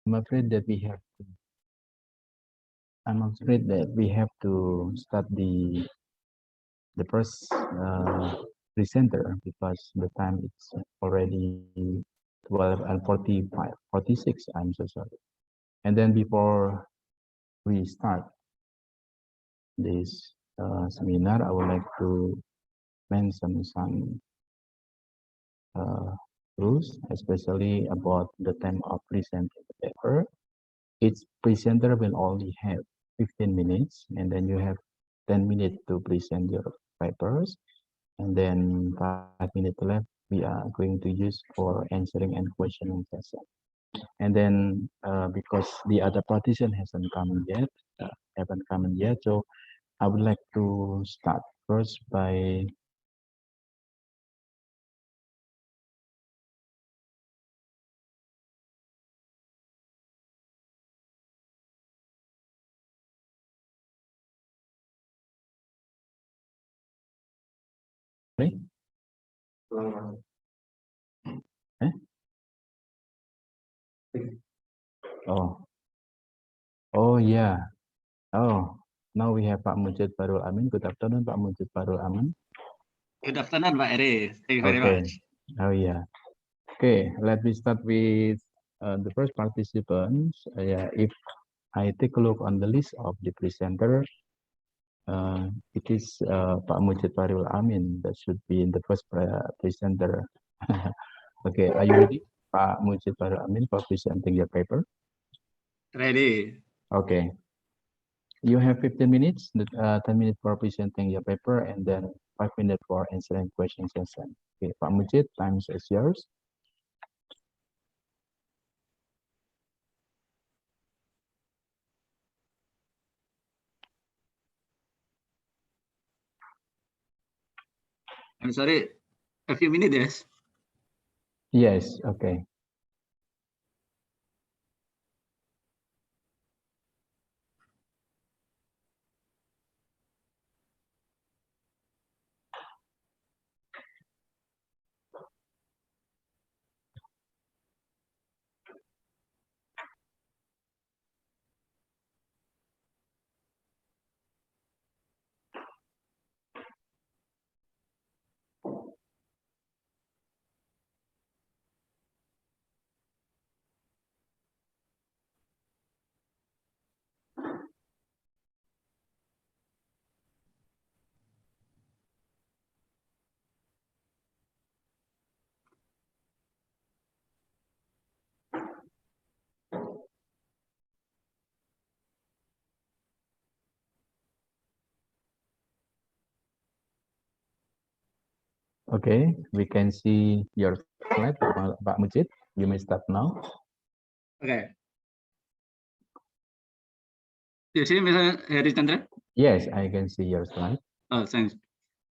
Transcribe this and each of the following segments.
I'm afraid that we have to. I'm afraid that we have to start the first presenter because the time it's already 12 and 45, 46. I'm so sorry. And then before we start this seminar, I would like to mention some rules, especially about the time of presenting the paper. Each presenter will only have 15 minutes, and then you have 10 minutes to present your papers, and then 5 minutes left we are going to use for answering and questioning session. And then because the other partition haven't come yet, so I would like to start first by eh? Oh, oh yeah. Oh, now we have Pak Mujid Barul Amin. Good afternoon, Pak Mujid Barul Amin. Good afternoon, Pak Eri. Thank you very much. Oh yeah. Okay, let me start with the first participants. Yeah, if I take a look on the list of the presenter, it is Pak Mujid Barul Amin that should be in the first presenter. Okay, are you ready, Pak Mujid Barul Amin, for presenting your paper? Ready. Okay. You have 15 minutes, 10 minutes for presenting your paper, and then 5 minutes for answering questions session. Okay, Pak Mujid, time is yours. I'm sorry, a few minutes, yes? Yes, okay. Okay, we can see your slide, Pak Mujid. You may start now. Okay. Do you see Mr. Heri Chandra? Yes, I can see your slide. Oh, thanks.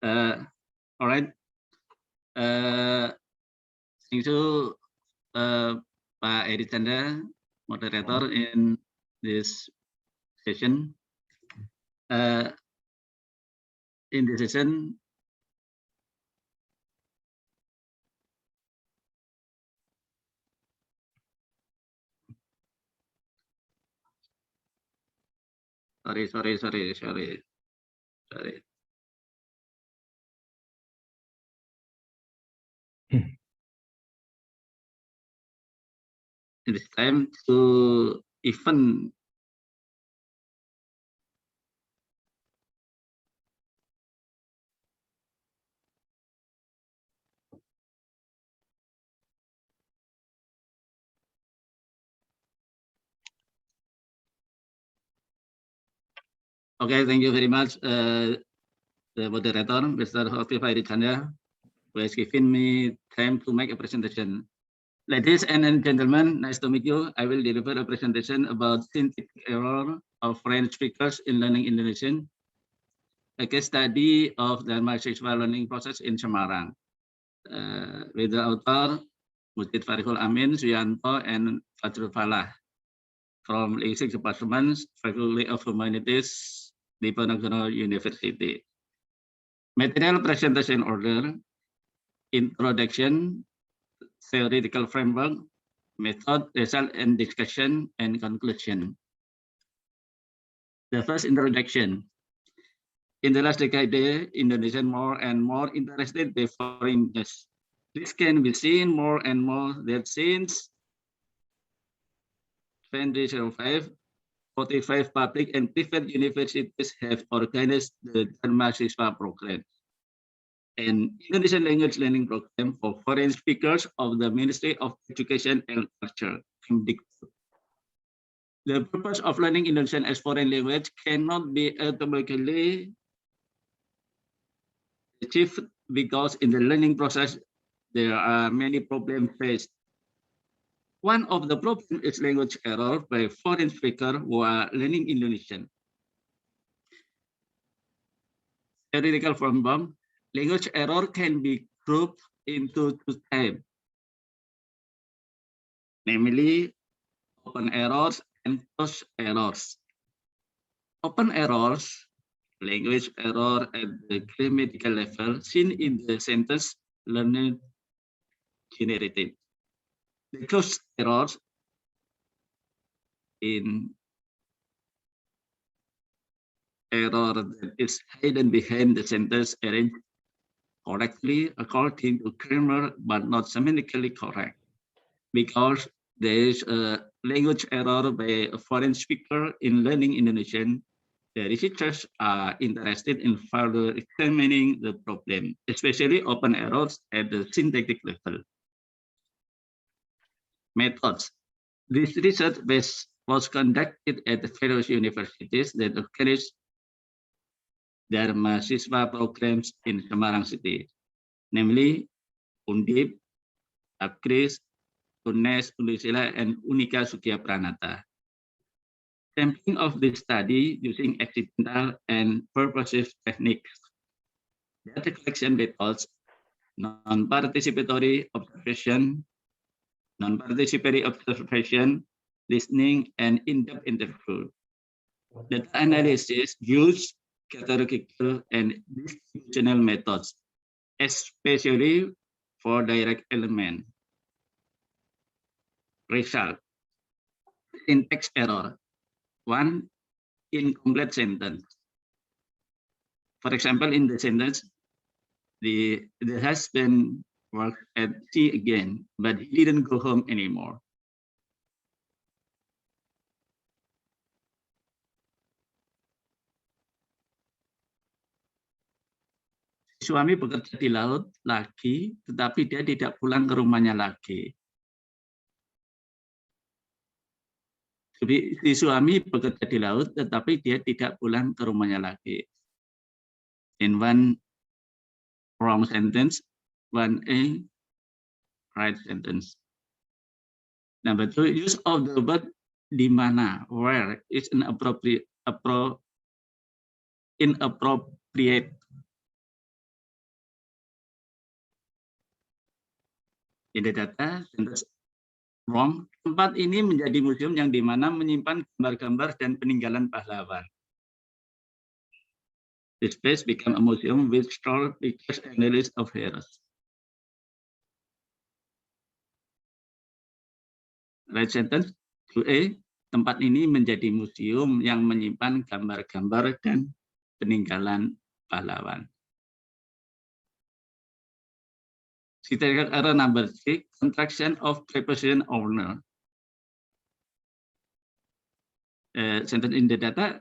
All right. Thank you, Pak Heri Chandra, moderator in this session. In this session, sorry. It is time to even Okay, thank you very much, the moderator, Mr. Hofi Heri Chandra, who has given me time to make a presentation. Ladies and gentlemen, nice to meet you. I will deliver a presentation about synthetic error of foreign speakers in learning Indonesian, a case study of the mahasiswa learning process in Semarang. With the author, Mujid Farihul Amin, Suyanto, and Fajrul Falah from Linguistics Department, Faculty of Humanities, Diponegoro University. Material presentation order: introduction, theoretical framework, method, result, and discussion and conclusion. The first introduction. In the last decade, Indonesia more and more interested by foreigners. This can be seen more and more that since 2005, 45 public and private universities have organized the Dharma Siswa program, an Indonesian language learning program for foreign speakers of the Ministry of Education and Culture, Kemdikbud. The purpose of learning Indonesian as foreign language cannot be automatically achieved because in the learning process, there are many problems faced. One of the problems is language error by foreign speakers who are learning Indonesian. Theoretical problem, language error can be grouped into two types, namely open errors and closed errors. Open errors, language error at the grammatical level seen in the sentence learned generated. The closed errors in error that is hidden behind the sentence arranged correctly according to grammar but not semantically correct, because there is a language error by a foreign speaker in learning Indonesian. The researchers are interested in further examining the problem, especially open errors at the syntactic level. Methods. This research was conducted at the various universities that organize Dharma Siswa programs in Semarang City, namely Undip, Apkris, UNES, Undisila, and Unika Sukia Pranata. Sampling of this study using accidental and purposive techniques. Data collection methods, non-participatory observation, listening, and in-depth interview. Data analysis use categorical and distributional methods, especially for direct element. Result, syntax error, one incomplete sentence. For example, in the sentence, the husband worked at sea again, but he didn't go home anymore. Suami bekerja di laut lagi, tetapi dia tidak pulang ke rumahnya lagi. Jadi si suami bekerja di laut, tetapi dia tidak pulang ke rumahnya lagi. In one wrong sentence, one a right sentence. Number two, use of the verb di mana, where is inappropriate. In the data, sentence wrong. Tempat ini menjadi museum yang di mana menyimpan gambar-gambar dan peninggalan pahlawan. This place became a museum with store pictures and a list of heroes. Right sentence, 2A, tempat ini menjadi museum yang menyimpan gambar-gambar dan peninggalan pahlawan. Critical error number 3, contraction of preposition owner. Sentence in the data,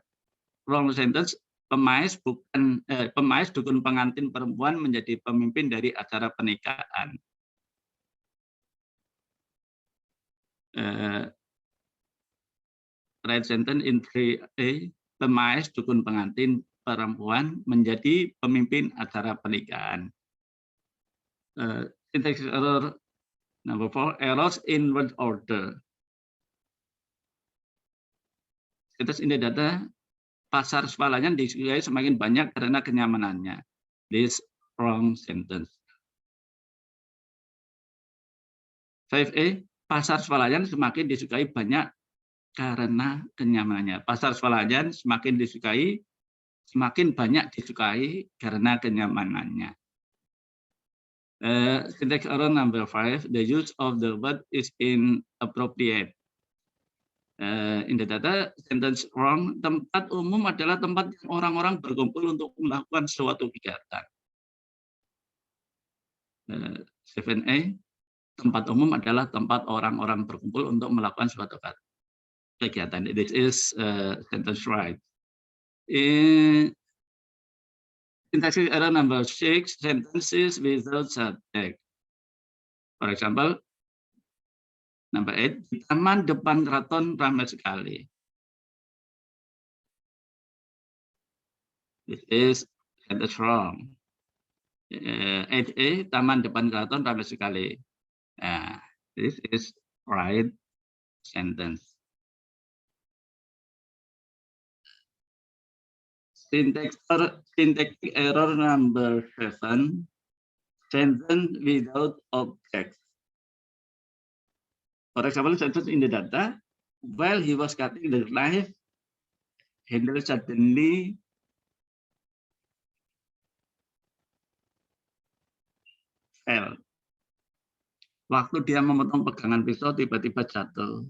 wrong sentence, pemais dukun pengantin perempuan menjadi pemimpin dari acara pernikahan. Right sentence in 3A, pemais dukun pengantin perempuan menjadi pemimpin acara pernikahan. Syntax error number 4, errors in word order. Sentence in the data, pasar swalayan disukai semakin banyak karena kenyamanannya. This wrong sentence. 5A, pasar swalayan semakin disukai banyak karena kenyamanannya. Pasar swalayan semakin banyak disukai karena kenyamanannya. Syntax error number 5, the use of the word is inappropriate. In the data, sentence wrong, tempat umum adalah tempat yang orang-orang berkumpul untuk melakukan suatu kegiatan. 7A, tempat umum adalah tempat orang-orang berkumpul untuk melakukan suatu kegiatan. This is sentence right. In syntax error number 6, sentences without subject. For example, number 8, di taman depan keraton ramai sekali. This is sentence wrong. 8A, taman depan keraton ramai sekali. This is right sentence. Syntax error number 7, sentence without object. For example, sentence in the data, while he was cutting the knife, handle suddenly fell. Waktu dia memotong pegangan pisau, tiba-tiba jatuh.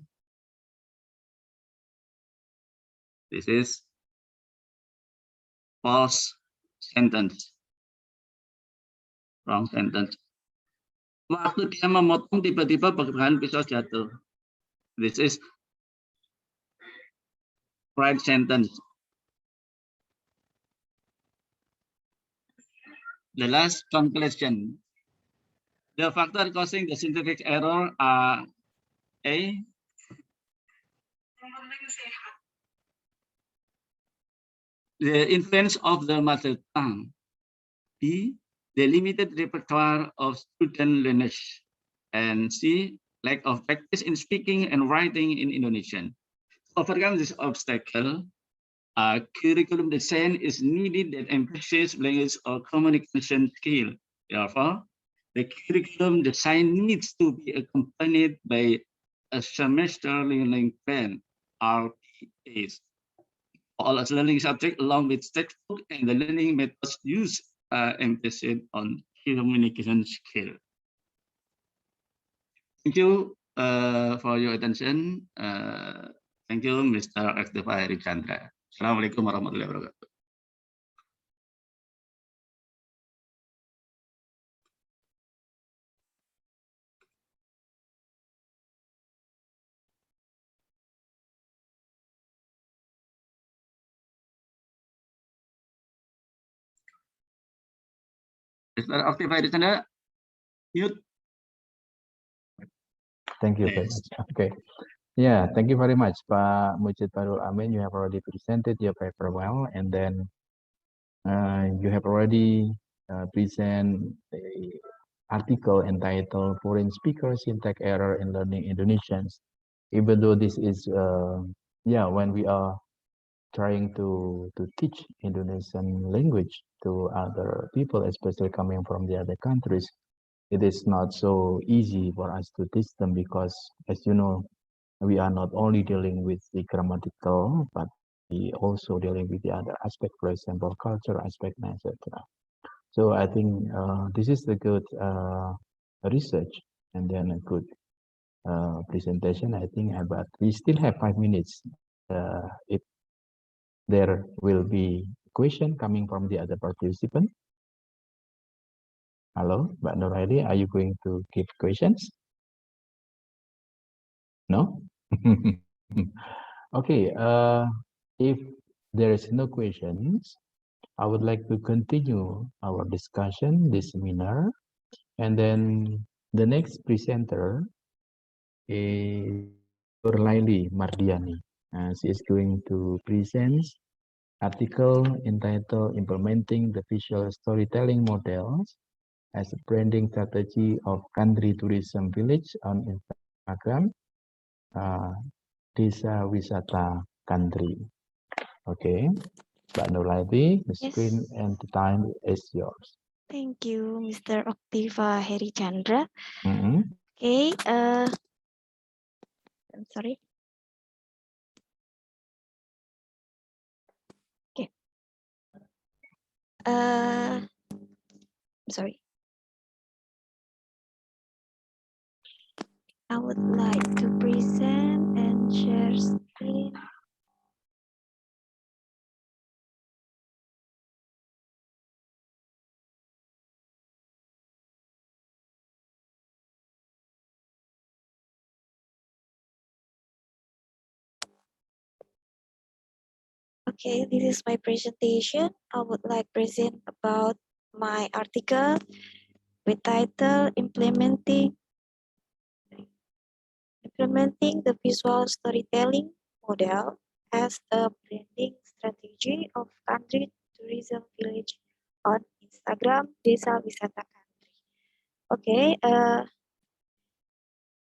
This is false sentence. Wrong sentence. Waktu dia memotong, tiba-tiba pegangan pisau jatuh. This is right sentence. The last conclusion. The factor causing the syntax error are A, the influence of the mother tongue. B, the limited repertoire of student learners. And C, lack of practice in speaking and writing in Indonesian. To overcome this obstacle, curriculum design is needed that emphasizes language or communication skill. Therefore, the curriculum design needs to be accompanied by a semester learning plan, RPAs. All learning subjects along with textbook and the learning methods used emphasis on communication skill. Thank you for your attention. Thank you, Mr. Aktiva Heri Chandra. Assalamualaikum warahmatullahi wabarakatuh. Mr. Aktiva Heri Chandra, mute. Thank you very much. Okay. Yeah, thank you very much, Pak Mujib Barul Amin. You have already presented your paper well, and then you have already present the article entitled "Foreign Speaker Syntax Error in Learning Indonesians." Even though this is, when we are trying to teach Indonesian language to other people, especially coming from the other countries, it is not so easy for us to teach them because, as you know, we are not only dealing with the grammatical, but we also dealing with the other aspect, for example, cultural aspect, etc. So I think this is a good research and then a good presentation, I think, but we still have 5 minutes. If there will be question coming from the other participant. Hello, Mbak Nuraidi, are you going to give questions? No? Okay, if there is no questions, I would like to continue our discussion, this seminar, and then the next presenter is Laili Mardiani. She is going to present article entitled Implementing the Visual Storytelling Models as a Branding Strategy of Country Tourism Village on Instagram, Desa Wisata Country. Okay, Mbak Nurlaiti, the screen and the time is yours. Thank you, Mr. Aktiva Heri Chandra. Mm-hmm. Okay, I'm sorry. Okay. I'm sorry. I would like to present and share screen. Okay, this is my presentation. I would like present about my article with title Implementing the visual storytelling model as a branding strategy of country tourism village on Instagram Desa Wisata Country. Okay,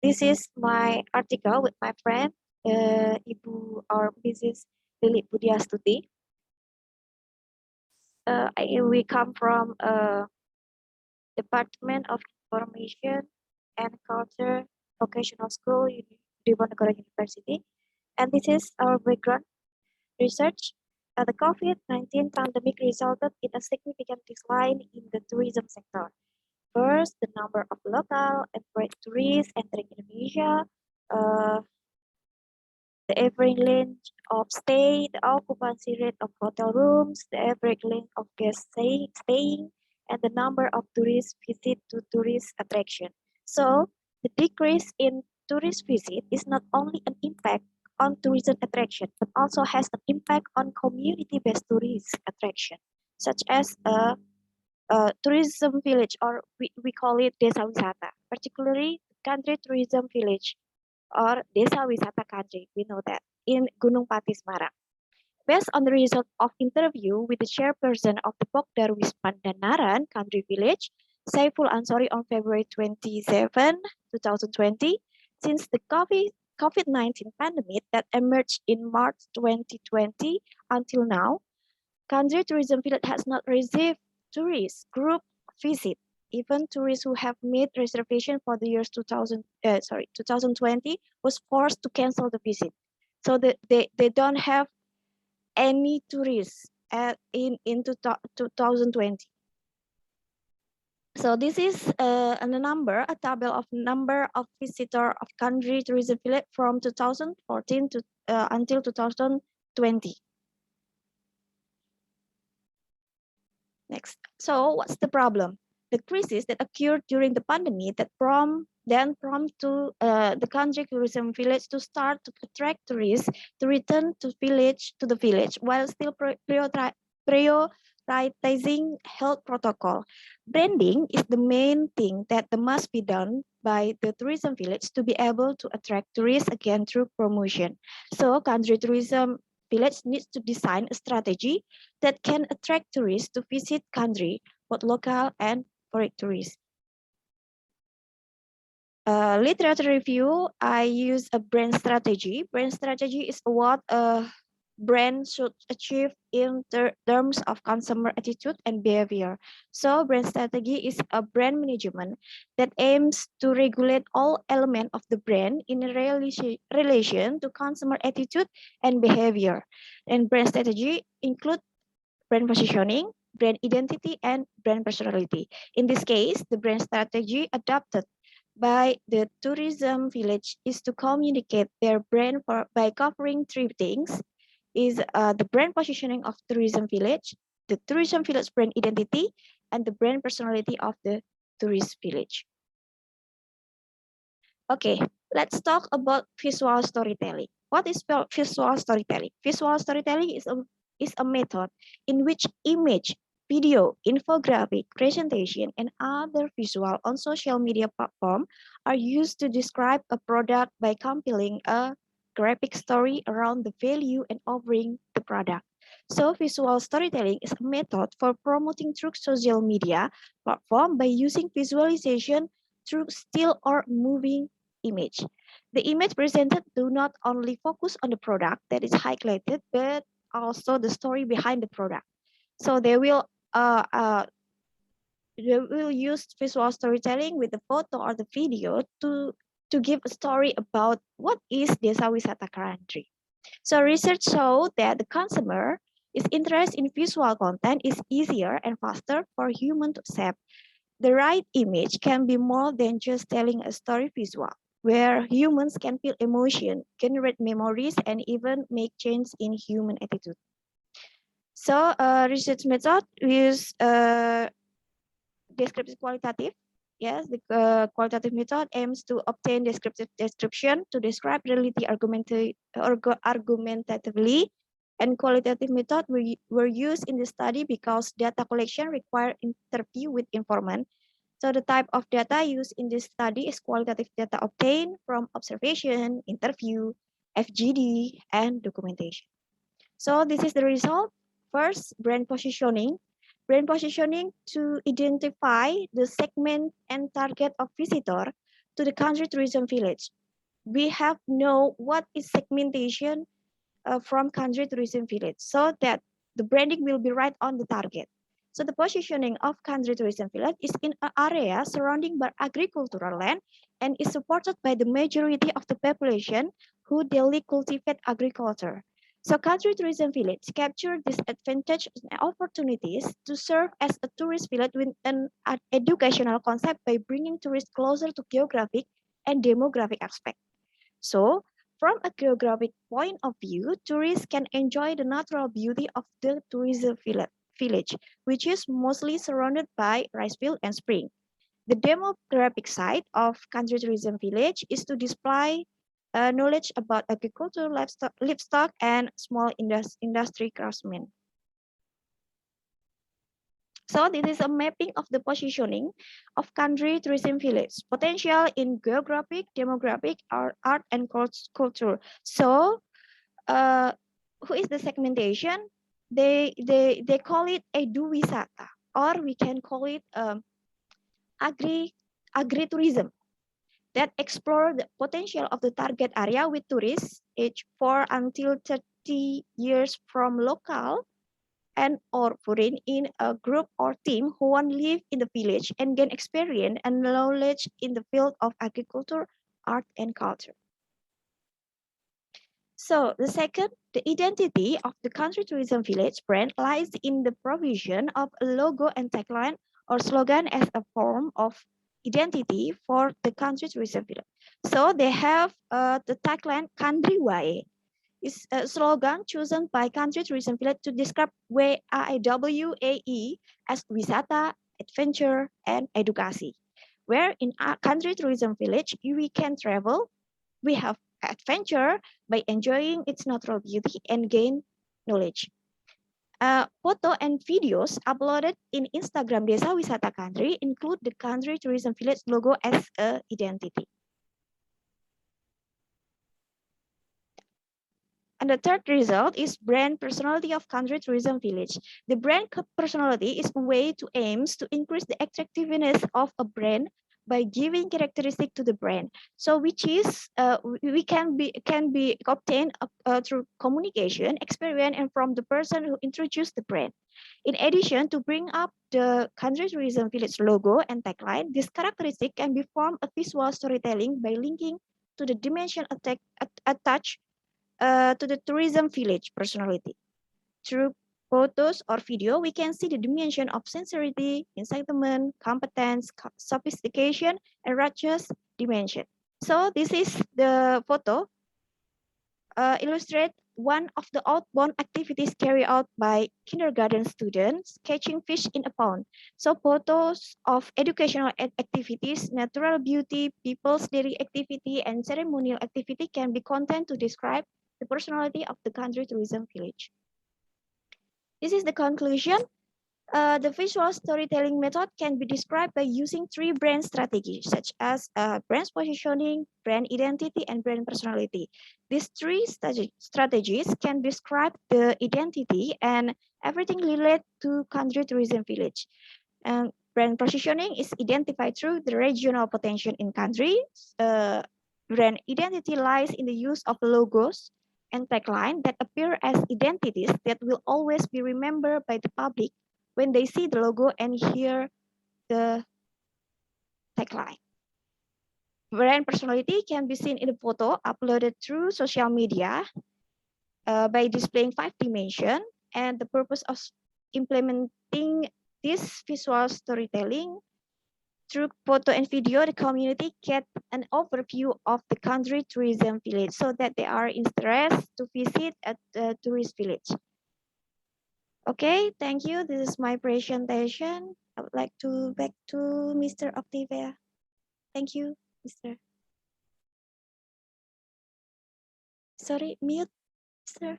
this is my article with my friend Ibu or Mrs. Lili Budiastuti. We come from Department of Information and Culture Vocational School, Diponegoro University. And this is our background research. The COVID-19 pandemic resulted in a significant decline in the tourism sector. First, the number of local and foreign tourists entering Indonesia, uh, the average length of stay, the occupancy rate of hotel rooms, the average length of guests staying, and the number of tourists visit to tourist attraction. So the decrease in tourist visit is not only an impact on tourism attraction, but also has an impact on community-based tourist attraction, such as a tourism village, or we call it Desa Wisata, particularly country tourism village or Desa Wisata Country, we know that, in Gunung Pati, Semarang. Based on the result of interview with the chairperson of the Pokdar Wispandanaran Country Village, Saiful Ansori, on February 27, 2020, since the COVID-19 pandemic that emerged in March 2020 until now, Country Tourism Village has not received tourist group visit. Even tourists who have made reservation for the years 2020 was forced to cancel the visit. So they don't have any tourists in 2020. So this is a table of number of visitor of country tourism village from 2014 to until 2020. Next. So what's the problem? The crisis that occurred during the pandemic that prompt to the country tourism village to start to attract tourists to return to the village while still prioritizing health protocol. Branding is the main thing that must be done by the tourism village to be able to attract tourists again through promotion. So country tourism village needs to design a strategy that can attract tourists to visit country, both local and foreign tourists. Literature review, I use a brand strategy. Brand strategy is what a brand should achieve in terms of consumer attitude and behavior. So brand strategy is a brand management that aims to regulate all elements of the brand in relation to consumer attitude and behavior. And brand strategy include brand positioning, brand identity, and brand personality. In this case, the brand strategy adopted by the tourism village is to communicate their brand by covering three things: is the brand positioning of tourism village, the tourism village brand identity, and the brand personality of the tourist village. Okay, let's talk about visual storytelling. What is visual storytelling? Visual storytelling is a method in which image, video, infographic, presentation, and other visual on social media platform are used to describe a product by compiling a graphic story around the value and offering the product. So visual storytelling is a method for promoting through social media platform by using visualization through still or moving image. The image presented do not only focus on the product that is highlighted, but also the story behind the product. So they will use visual storytelling with the photo or the video to give a story about what is Desa Wisata Country. So research showed that the consumer is interested in visual content is easier and faster for human to accept. The right image can be more than just telling a story visual. where humans can feel emotion, generate memories, and even make change in human attitude. So research method is descriptive qualitative. Yes, the qualitative method aims to obtain descriptive description to describe reality argumentatively, and qualitative method were used in the study because data collection require interview with informant. So the type of data used in this study is qualitative data obtained from observation, interview, FGD, and documentation. So this is the result. First, brand positioning. Brand positioning to identify the segment and target of visitor to the country tourism village. We have know what is segmentation from country tourism village so that the branding will be right on the target. So the positioning of country tourism village is in an area surrounding by agricultural land and is supported by the majority of the population who daily cultivate agriculture. So country tourism village capture this advantage and opportunities to serve as a tourist village with an educational concept by bringing tourists closer to geographic and demographic aspects. So from a geographic point of view, tourists can enjoy the natural beauty of the tourism village, which is mostly surrounded by rice field and spring. The demographic side of country tourism village is to display knowledge about agriculture, livestock, and small industry craftsmen. So this is a mapping of the positioning of country tourism village, potential in geographic, demographic, art and culture. So who is the segmentation? They call it eduwisata, or we can call it agritourism that explore the potential of the target area with tourists aged 4 until 30 years from local and or foreign in a group or team who want to live in the village and gain experience and knowledge in the field of agriculture, art, and culture. So the second, the identity of the country tourism village brand lies in the provision of a logo and tagline or slogan as a form of identity for the country tourism village. So they have the tagline Country Wae, is a slogan chosen by country tourism village to describe WAE as wisata, adventure, and edukasi. Where in our country tourism village, we can travel, we have adventure by enjoying its natural beauty and gain knowledge. Photo and videos uploaded in Instagram Desa Wisata Country include the country tourism village logo as a identity. And the third result is brand personality of country tourism village. The brand personality is a way to aims to increase the attractiveness of a brand by giving characteristic to the brand. So which is we can be obtained through communication, experience, and from the person who introduced the brand. In addition to bring up the country tourism village logo and tagline, this characteristic can be formed a visual storytelling by linking to the dimension attached to the tourism village personality. Through photos or video, we can see the dimension of sincerity, excitement, competence, sophistication, and righteous dimension. So this is the photo illustrate one of the outbound activities carried out by kindergarten students catching fish in a pond. So photos of educational activities, natural beauty, people's daily activity, and ceremonial activity can be content to describe the personality of the country tourism village. This is the conclusion. The visual storytelling method can be described by using 3 brand strategies, such as brand positioning, brand identity, and brand personality. These 3 strategies can describe the identity and everything related to country tourism village. And brand positioning is identified through the regional potential in countries. Brand identity lies in the use of logos and tagline that appear as identities that will always be remembered by the public when they see the logo and hear the tagline. Brand personality can be seen in the photo uploaded through social media by displaying 5 dimensions, and the purpose of implementing this visual storytelling Through photo and video, the community get an overview of the country tourism village so that they are interested to visit at the tourist village. Okay, thank you. This is my presentation. I would like to back to Mr. Octavia. Thank you, Mr. Sorry, mute, sir.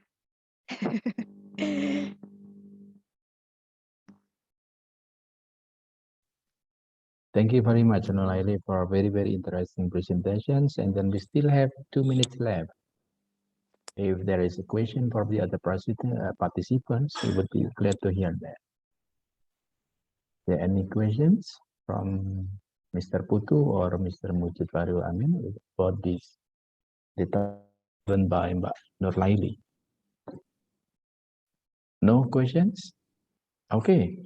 Thank you very much, Nolaili, for very interesting presentations. And then we still have 2 minutes left. If there is a question for the other participants, we would be glad to hear that. Are there any questions from Mr. Putu or Mr. Mujib Farul Amin about this data given by Mbak Nurlaili? No questions? Okay.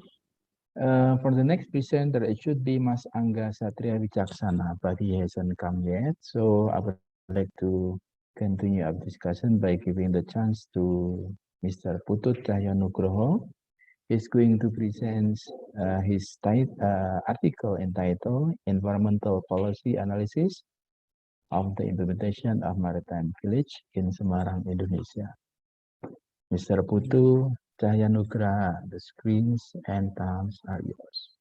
For the next presenter, it should be Mas Angga Satria Wicaksana, but he hasn't come yet. So I would like to continue our discussion by giving the chance to Mr. Putut Cahyonugroho. He's going to present his article entitled Environmental Policy Analysis of the Implementation of Maritime Village in Semarang, Indonesia. Mr. Putu Cahyonugroho, the screens and times are yours.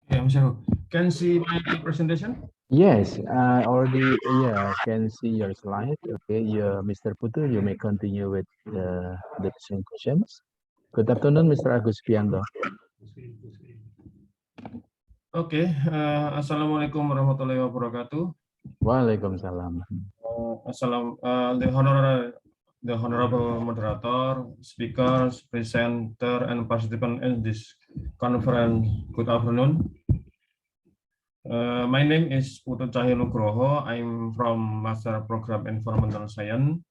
Yeah, Mr. Can see my presentation? Yes, I already can see your slide. Okay, Mr. Putu, you may continue with the presentations. Good afternoon, Mr. Agus Pianto. Okay, Assalamualaikum warahmatullahi wabarakatuh. Waalaikumsalam. The honorable moderator, speakers, presenter, and participant in this conference. Good afternoon. My name is Putut Cahyonugroho. I'm from Master Program Environmental Science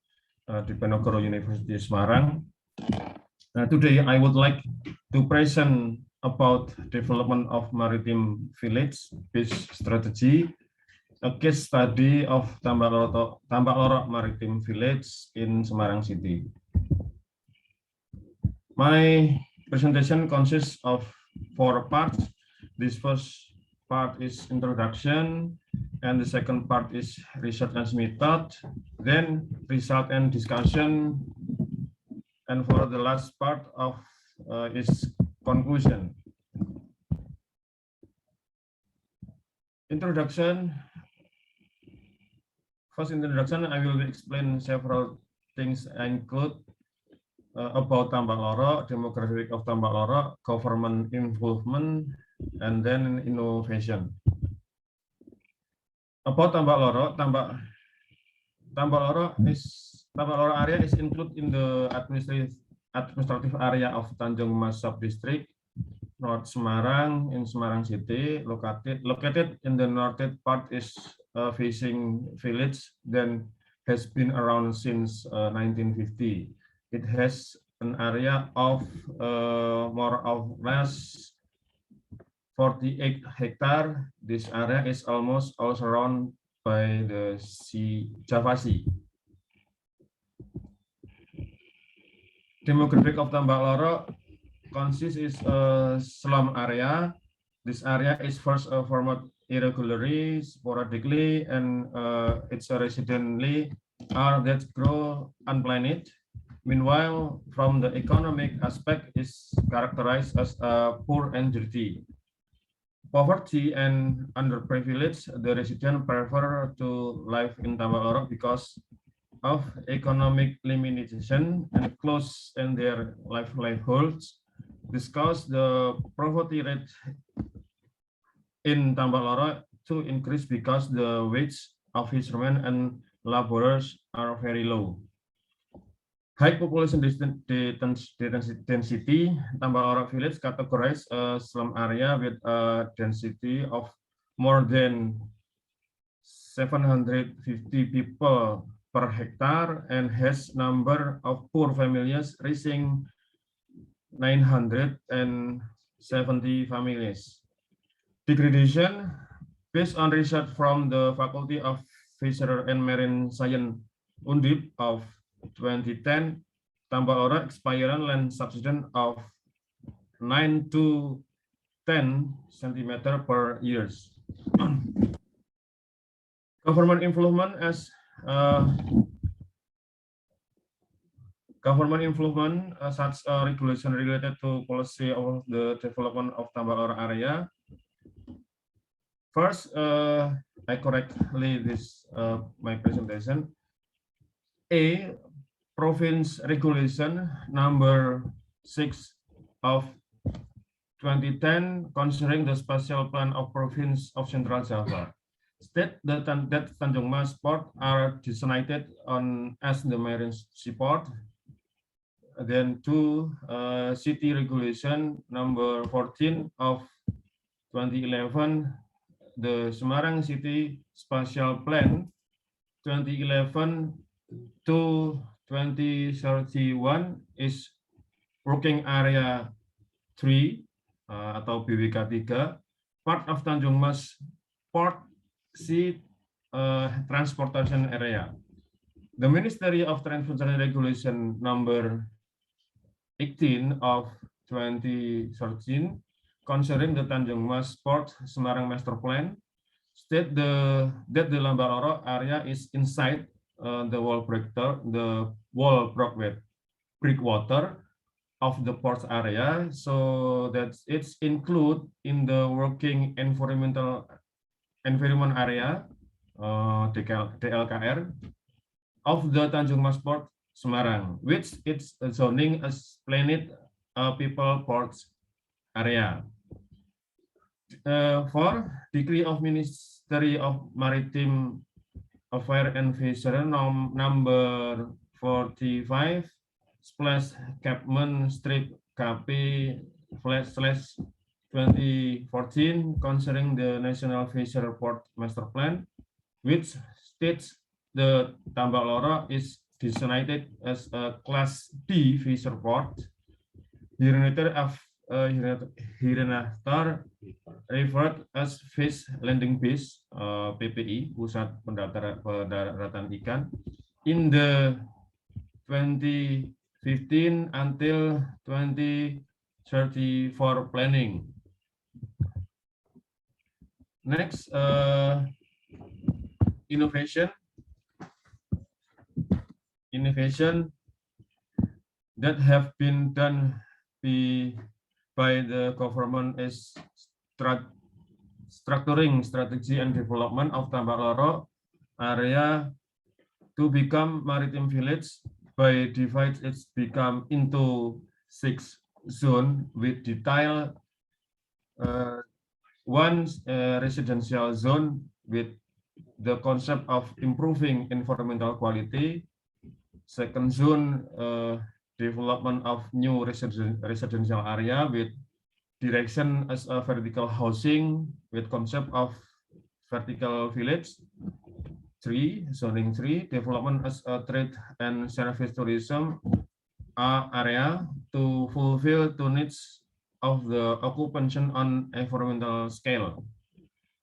di Penogoro University Semarang. Today I would like to present about development of maritime village-based strategy, a case study of Tambak Lorok Maritime Village in Semarang City. My presentation consists of 4 parts. This first part is introduction, and the second part is research and method, then result and discussion, and for the last part of is conclusion. Introduction. First introduction, I will explain several things I include about Tambak Lorok, demographic of Tambak Lorok, government involvement, and then innovation. About Tambak Lorok, Tambak Lorok area is included in the administrative area of Tanjung Mas Sub-District, North Semarang, in Semarang City, located in the northern part is facing village, then has been around since 1950. It has an area of more or less 48 hectares. This area is almost all surrounded by the Java Sea. demographic of Tambak Loro consists is a slum area. This area is first formed irregularly, sporadically, and it's residently are that grow unplanned. Meanwhile, from the economic aspect, is characterized as poor and dirty. Poverty and underprivileged, the resident prefer to live in Tambak Loro because of economic limitation and close in their livelihoods. Discuss the poverty rate in Tambak Loro to increase because the wage of fishermen and laborers are very low. High population density, Tambak Loro village categorized a slum area with a density of more than 750 people per hectare and has number of poor families reaching 970 families. Degradation, based on research from the Faculty of Fishery and Marine Science Undip of 2010, Tambak Loro expired land subsidence of 9 to 10 centimeter per year. Government involvement as such regulation related to policy of the development of Tambak Loro area. First, I correctly this my presentation. A province regulation number 6 of 2010 concerning the spatial plan of province of Central Java. State that Tanjung Mas port are designated on as the marine seaport. Then two, city regulation number 14 of 2011, the Semarang City Spatial Plan 2011 to 2031 is working area 3 atau BWK 3, part of Tanjung Mas Port Sea Transportation Area. The Ministry of Transportation Regulation number 18 of 2013 concerning the Tanjung Mas Port Semarang Master Plan state that the Tambak Loro area is inside the wall breakwater of the port area, so that it's included in the working environment area DLKR of the Tanjung Mas Port Semarang, which its zoning as planned people ports area. For Decree of Ministry of Maritime Affairs and Fisheries number 45 / Capman strip KP /2014 concerning the National Fishery Port Master Plan, which states the Tambak Loro is designated as a Class D fisher port. Hereinafter referred as Fish Landing Base (PPI) Pusat Pendaratan Ikan in the 2015 until 2034 planning. Next, innovation that have been done by the government is structuring strategy and development of Tambak Loro area to become maritime village by divide it's become into 6 zones with detail. One residential zone with the concept of improving environmental quality. Second zone, development of new residential area with direction as a vertical housing with concept of vertical village. 3, zoning 3, development as a trade and service tourism area to fulfill the needs of the occupation on environmental scale.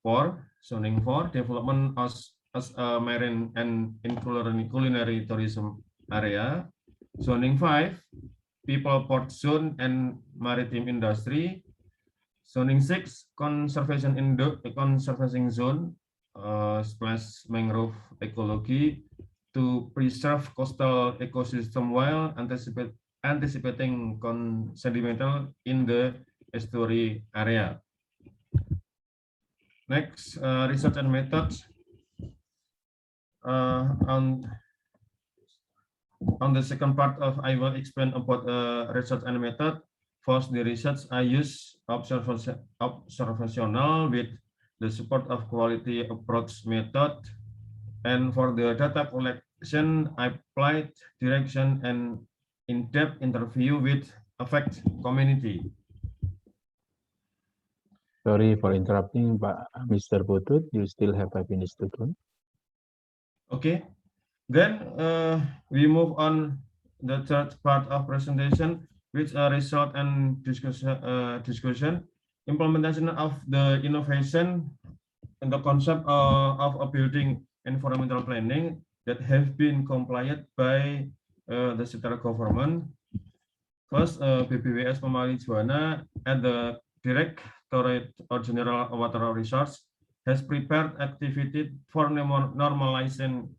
4, zoning 4, development as a marine and culinary tourism area. Zoning 5, people port zone and maritime industry. Zoning 6, conservation conservation zone, splash mangrove ecology to preserve coastal ecosystem while anticipating sedimental in the estuary area. Next, research and methods. On the second part I will explain about research and method. First, the research I use observational with the support of quality approach method. And for the data collection, I applied direction and in-depth interview with affect community. Sorry for interrupting, but Mr. Putut, you still have 5 minutes to go. Okay, then we move on the third part of presentation, which are result and discussion, implementation of the innovation and the concept of a building environmental planning that have been complied by the central government. First, BPWS Pemali Juwana at the Directorate of General Water Resources has prepared activity for normalization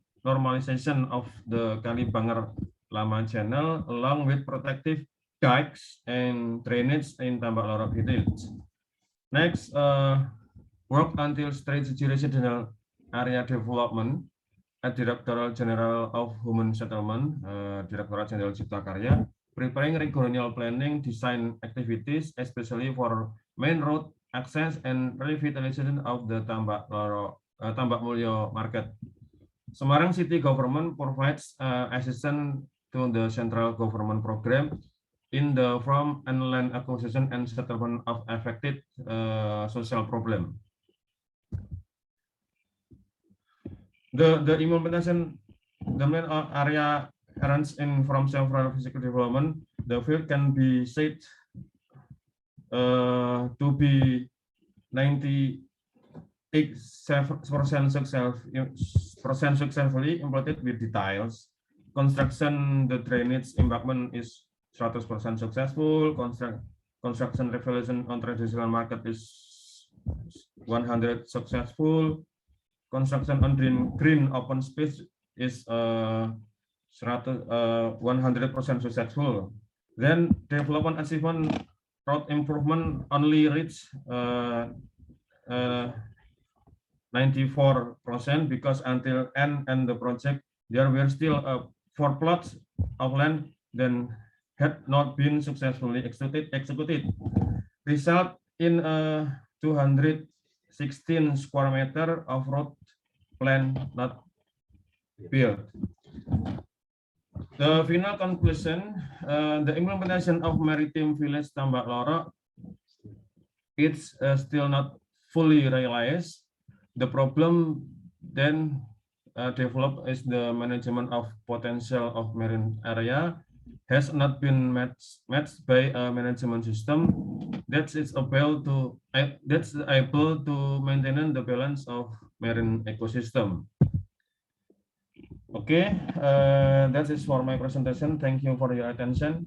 of the Kalibanger Lama Channel along with protective dikes and drainage in Tambak Loro Village. Next, work until strategy residential area development at Directorate General of Human Settlement, Directorate General Cipta Karya, preparing regional planning design activities, especially for main road access and revitalization of the Tambak Mulyo market. Semarang City Government provides assistance to the central government program in the farm and land acquisition and settlement of affected social problem. The implementation, the main area runs in from several physical development. The field can be said to be 98% successfully implemented with details. Construction, the drainage embankment is 100% successful. Construction revolution on traditional market is 100% successful. Construction on green open space is 100% successful. Then development achievement road improvement only reach 94% because until end the project there were still 4 plots of land then had not been successfully executed. Result in 216 square meter of road plan not built. The final conclusion, the implementation of maritime village Tambak Loro, it's still not fully realized. The problem then developed is the management of potential of marine area has not been matched by a management system that is able to maintain the balance of marine ecosystem. Okay, that is for my presentation. Thank you for your attention.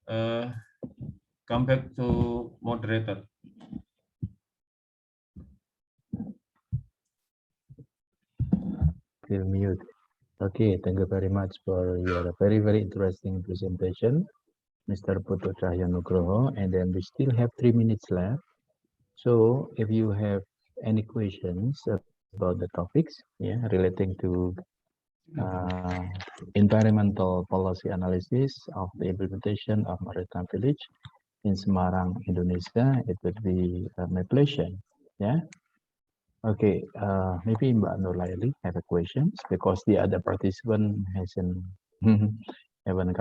Come back to moderator. Still mute. Okay, thank you very much for your very interesting presentation, Mr. Putut Cahyonugroho. And then we still have 3 minutes left. So if you have any questions about the topics, relating to environmental policy analysis of the implementation of maritime village in Semarang, Indonesia, it would be my pleasure. Okay, maybe Mbak Nurlaili have a questions because the other participant hasn't haven't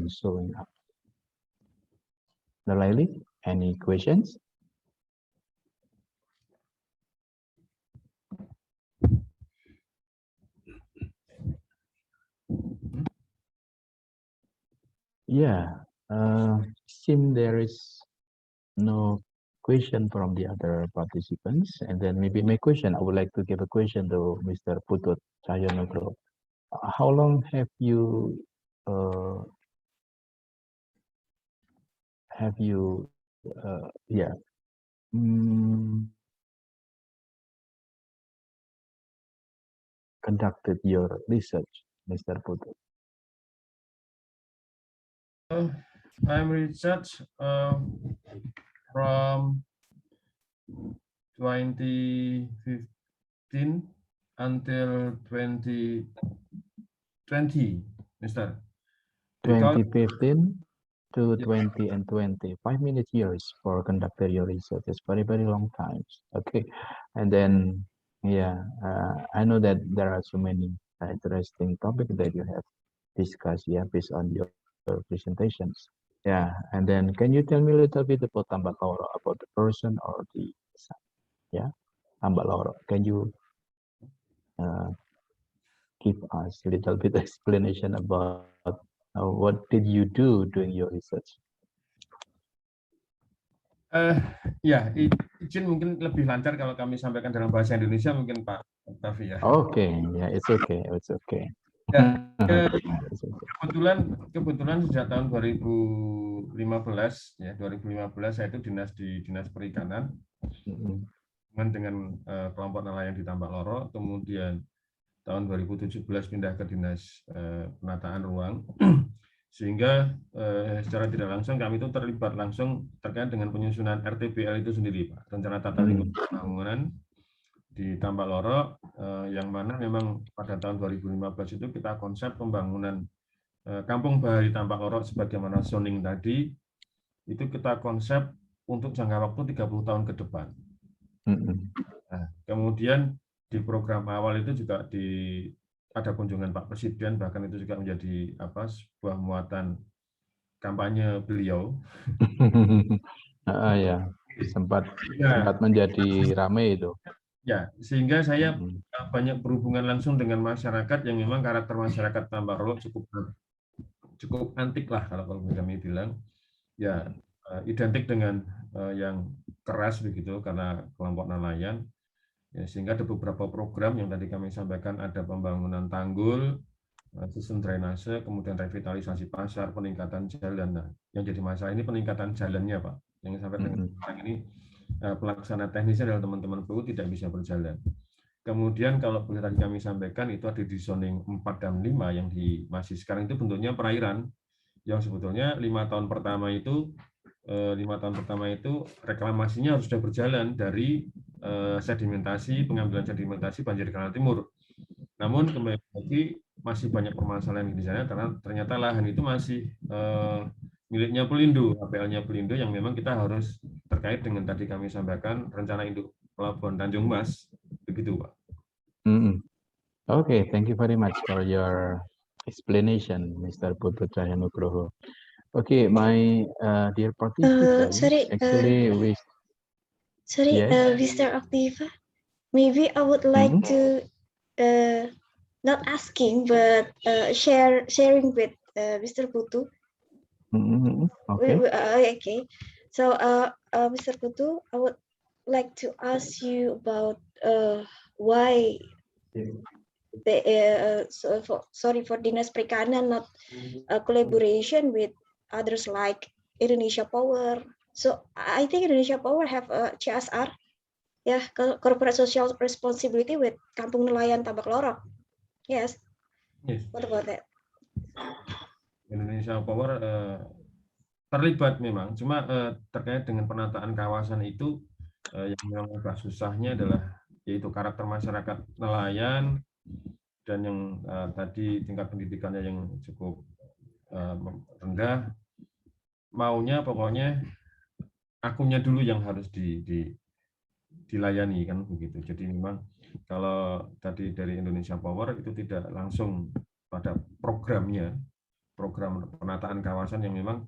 showing up. Nurlaili, any questions? Yeah, seems there is no question from the other participants. And then maybe my question, I would like to give a question to Mr. Putut Cahyonugroho. How long have you have you, yeah, mm, conducted your research, Mr. Putu? I'm research from 2015 until 2020, Mr. Because 2015 to Yeah. 20 and 20, 5 minute years for conducted your research. It's very, very long times. Okay. And then, yeah, I know that there are so many interesting topics that you have discussed, yeah, based on your presentations. Yeah. And then can you tell me a little bit about Tambak Loro, about the person or the site? Yeah. Tambak Loro. Can you give us a little bit explanation about what did you do during your research? Ya, izin mungkin lebih lancar kalau kami sampaikan dalam bahasa Indonesia mungkin Pak Octavia. Okay, yeah, it's okay, it's okay. Ya, It's okay. kebetulan sejak tahun 2015 ya 2015 saya itu di dinas perikanan Mm-mm. dengan kelompok nelayan di Tambak Loro, kemudian tahun 2017 pindah ke dinas penataan ruang sehingga secara tidak langsung kami itu terlibat langsung terkait dengan penyusunan RTBL itu sendiri, Pak, rencana tata lingkungan pembangunan di Tambak Loro, yang mana memang pada tahun 2015 itu kita konsep pembangunan Kampung Bahari Tambak Loro sebagaimana zoning tadi, itu kita konsep untuk jangka waktu 30 tahun ke depan. Nah, kemudian di program awal itu juga ada kunjungan Pak Presiden, bahkan itu juga menjadi sebuah muatan kampanye beliau. Ya, sempat menjadi ramai itu. Ya, sehingga saya banyak berhubungan langsung dengan masyarakat yang memang karakter masyarakat Tambak Loro cukup antik lah kalau kami bilang. Ya, identik dengan yang keras begitu karena kelompok nelayan. Ya, sehingga ada beberapa program yang tadi kami sampaikan, ada pembangunan tanggul, sistem drainase, kemudian revitalisasi pasar, peningkatan jalan. Nah, yang jadi masalah ini peningkatan jalannya, Pak. Yang sampai dengan sekarang ini pelaksana teknisnya adalah teman-teman PU tidak bisa berjalan. Kemudian kalau boleh tadi kami sampaikan itu ada di zoning 4 dan 5 yang masih sekarang itu bentuknya perairan, yang sebetulnya 5 tahun pertama itu reklamasinya harus sudah berjalan dari sedimentasi, pengambilan sedimentasi banjir kanal timur. Namun kembali lagi masih banyak permasalahan di sana karena ternyata lahan itu masih miliknya Pelindo, APL-nya Pelindo, yang memang kita harus terkait dengan tadi kami sampaikan rencana induk Pelabuhan Tanjung Mas, begitu Pak. Okay, thank you very much for your explanation, Mr. Putu Cahyanugroho. Okay, my dear participants, Mr. Octavia, maybe I would like to not asking but sharing with Mr. Putu. Okay. Okay. So, Mr. Putu, I would like to ask you about why for Dinas Perikanan not collaboration with others like Indonesia Power. So I think Indonesia Power have a CSR, corporate social responsibility with Kampung Nelayan Tambak Loro. Yes. What about that? Indonesia Power terlibat memang, cuma terkait dengan penataan kawasan itu yang memang agak susahnya adalah yaitu karakter masyarakat nelayan dan yang tadi tingkat pendidikannya yang cukup rendah, maunya pokoknya akunnya dulu yang harus dilayani kan begitu. Jadi memang kalau tadi dari Indonesia Power itu tidak langsung pada program penataan kawasan yang memang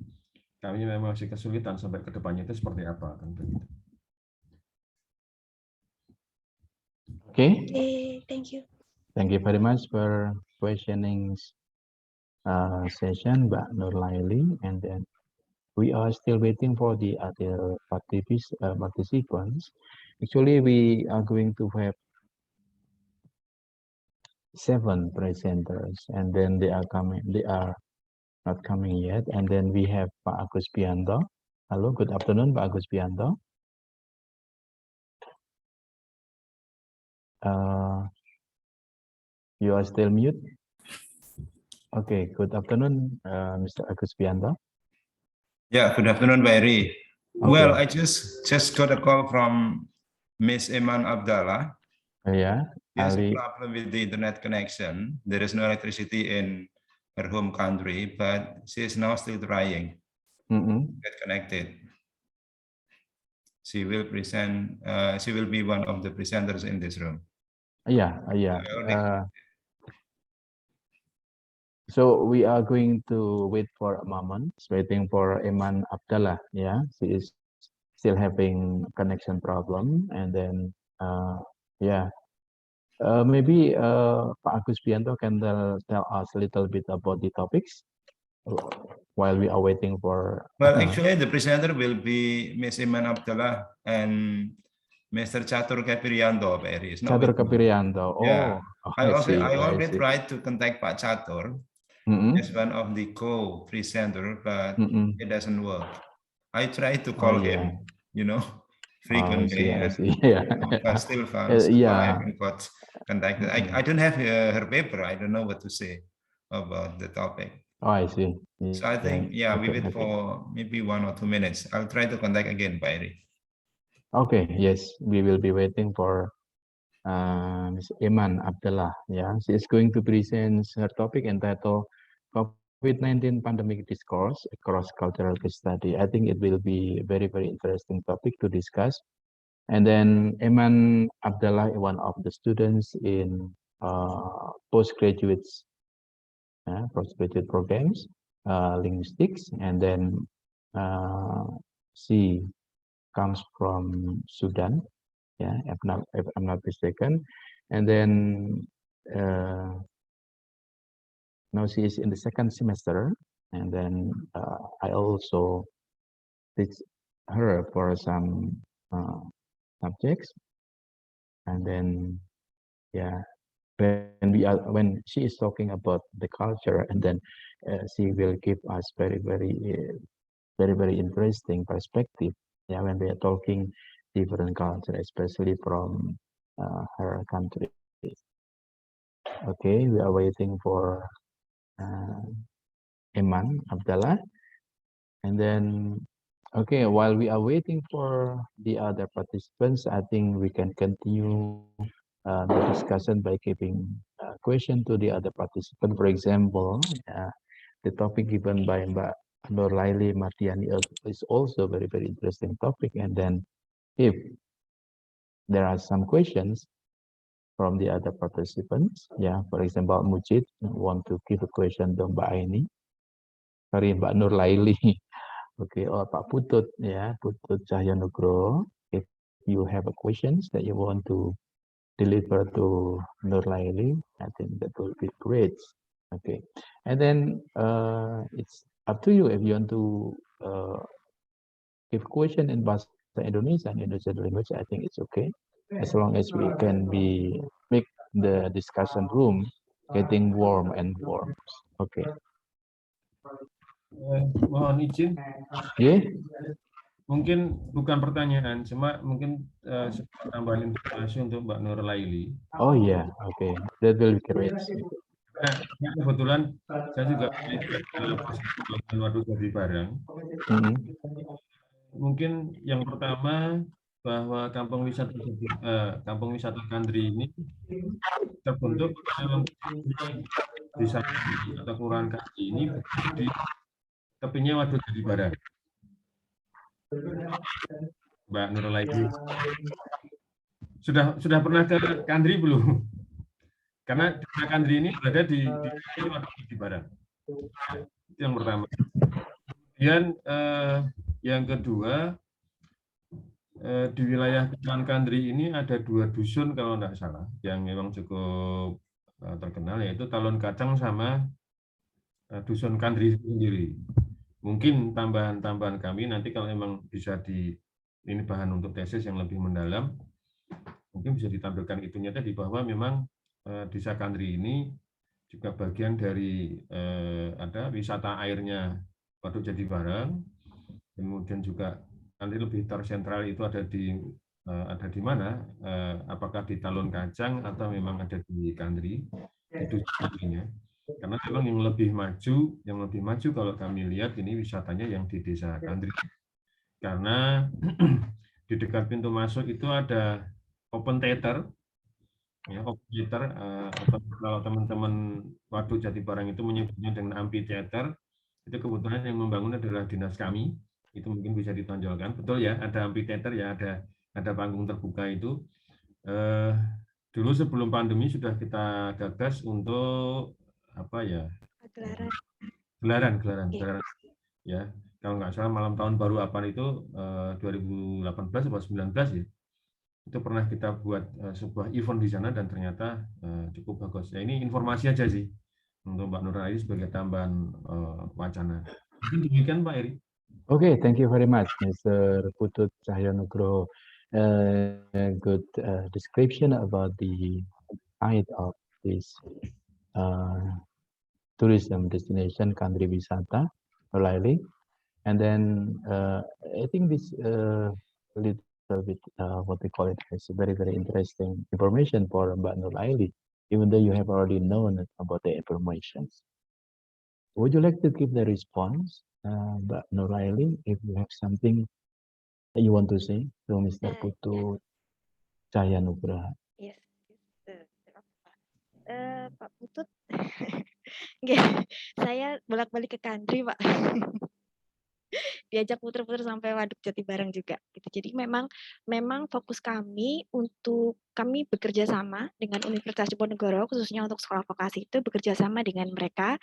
kami memang masih kesulitan sampai ke depannya itu seperti apa kan begitu. Okay. Thank you. Thank you very much for questioning session, Mbak Nurlaili, and then we are still waiting for the other participants. Actually, we are going to have 7 presenters, and then they are not coming yet. And then we have Pak Agus Pianto, Halo, good afternoon, Pak Agus Pianto. You are still mute. Okay, good afternoon, Mr. Agus Pianto. Yeah, good afternoon, Pak Eri. Well, Okay. I just got a call from Miss Iman Abdallah. Yeah, She has a Ali. problem with the internet connection. There is no electricity in her home country, but she is now still trying to get connected. She will present. She will be one of the presenters in this room. Yeah. So we are going to wait for a moment, waiting for Iman Abdallah. Yeah, she is still having connection problem, and then yeah. Maybe Pak Agus Pianto can tell us a little bit about the topics while we are waiting for. Well, actually, the presenter will be Miss Iman Abdallah and Mr. Catur Kapirianto, Pak Eri. Catur Kapirianto. Yeah. I already see. tried to contact Pak Catur as one of the co-presenter, but it doesn't work. I tried to call him, frequently, I see. Yeah. but still found I haven't got contacted. I don't have her paper. I don't know what to say about the topic. Oh, I see. So I think, we wait for maybe 1 or 2 minutes. I'll try to contact again, Pak Eri. Okay, yes, we will be waiting for Ms. Iman Abdallah. Yeah, she is going to present her topic entitled COVID-19 Pandemic Discourse Across Cultural Study. I think it will be a very, very interesting topic to discuss. And then Iman Abdallah, one of the students in postgraduate programs, linguistics, and then she comes from Sudan, if I'm not mistaken, and then now she is in the second semester, and then I also teach her for some subjects, and then when she is talking about the culture, and then she will give us very, very interesting perspective. Yeah, when we are talking different culture, especially from her country. Okay, we are waiting for Iman Abdallah, and then okay, while we are waiting for the other participants, I think we can continue the discussion by giving a question to the other participant. For example, the topic given by Mbak Nurlaili Martiani is also very, very interesting topic. And then if there are some questions from the other participants, for example, Mujid want to give a question to Mbak Aini, sorry, Mbak Nurlaili, okay, or Pak Putut, Putut Cahyanugro, if you have a questions that you want to deliver to Nurlaili, I think that will be great. Okay, and then it's up to you if you want to give question in Bahasa Indonesia and Indonesian language. I think it's okay, as long as we can make the discussion room getting warm and warm. Okay. Mohon izin. Mungkin bukan pertanyaan, cuma mungkin tambahan informasi untuk Mbak Nurlaili. Oh yeah, okay, that will be great. Kebetulan saya juga dalam proses pembangunan Waduk Jati Barang. Mungkin yang pertama bahwa kampung wisata Kandri ini terbentuk desa atau kelurahan Kandri ini di tepinya Waduk Jati Barang. Mbak Nurlaili sudah pernah ke Kandri belum? Karena desa Kandri ini berada di Waduk Jati Barang. Itu yang pertama. Kemudian yang kedua, di wilayah Kecamatan Kandri ini ada 2 dusun kalau tidak salah yang memang cukup terkenal, yaitu Talon Kacang sama dusun Kandri sendiri. Mungkin tambahan kami nanti kalau memang bisa ini bahan untuk tesis yang lebih mendalam, mungkin bisa ditampilkan itunya tadi bahwa memang desa Kandri ini juga bagian dari ada wisata airnya Waduk Jati Barang, kemudian juga nanti lebih tersentral itu ada di mana, apakah di Talon Kacang atau memang ada di Kandri, itu sebagainya. Karena memang yang lebih maju kalau kami lihat ini wisatanya yang di Desa Kandri. Karena di dekat pintu masuk itu ada open theater, ya, open theater, atau kalau teman-teman Waduk Jatibarang itu menyebutnya dengan amphitheater, itu kebetulan yang membangun adalah dinas kami, itu mungkin bisa ditonjolkan. Betul ya, ada amphitheater ya, ada panggung terbuka itu. Dulu sebelum pandemi sudah kita gagas untuk apa ya? Gelaran. Gelaran. Ya, kalau nggak salah malam tahun baru apa itu 2018 atau 19 ya. Itu pernah kita buat sebuah event di sana dan ternyata cukup bagus. Ya, ini informasi aja sih untuk Mbak Nuraini sebagai tambahan wacana. Mungkin demikian Pak Eri. Okay, thank you very much, Mr. Putut Cahyonugroho. Good description about the height of this tourism destination, Kandri Wisata, Nuraili. And then I think this little bit, what we call it, is very, very interesting information for Mbak Nuraili, even though you have already known about the informations. Would you like to give the response, Mbak Nuraili, if you have something that you want to say to Mr. Putu Cahyanugraha? Yes. Pak Putut, saya bolak-balik ke Kandri, Pak. Diajak puter-puter sampai Waduk Jatibarang juga. Gitu. Jadi memang fokus kami bekerja sama dengan Universitas Diponegoro, khususnya untuk sekolah vokasi itu bekerja sama dengan mereka,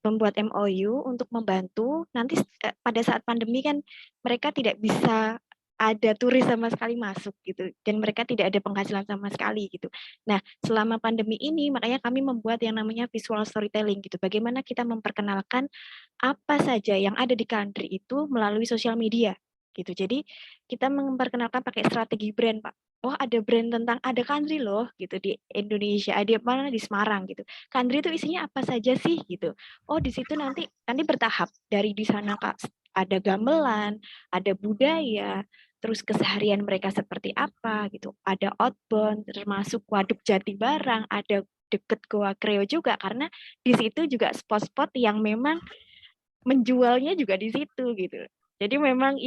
membuat MOU untuk membantu. Nanti pada saat pandemi kan mereka tidak bisa ada turis sama sekali masuk gitu, dan mereka tidak ada penghasilan sama sekali gitu. Nah, selama pandemi ini makanya kami membuat yang namanya visual storytelling gitu. Bagaimana kita memperkenalkan apa saja yang ada di Kandri itu melalui sosial media gitu. Jadi kita memperkenalkan pakai strategi brand, Pak. Oh, ada brand tentang ada Kandri loh gitu di Indonesia, ada mana di Semarang gitu. Kandri itu isinya apa saja sih gitu. Oh, di situ nanti bertahap dari di sana Kak, ada gamelan, ada budaya, terus keseharian mereka seperti apa gitu. Ada outbound, termasuk Waduk Jatibarang, ada deket Goa Kreo juga, karena di situ juga spot-spot yang memang menjualnya juga di situ gitu. Jadi memang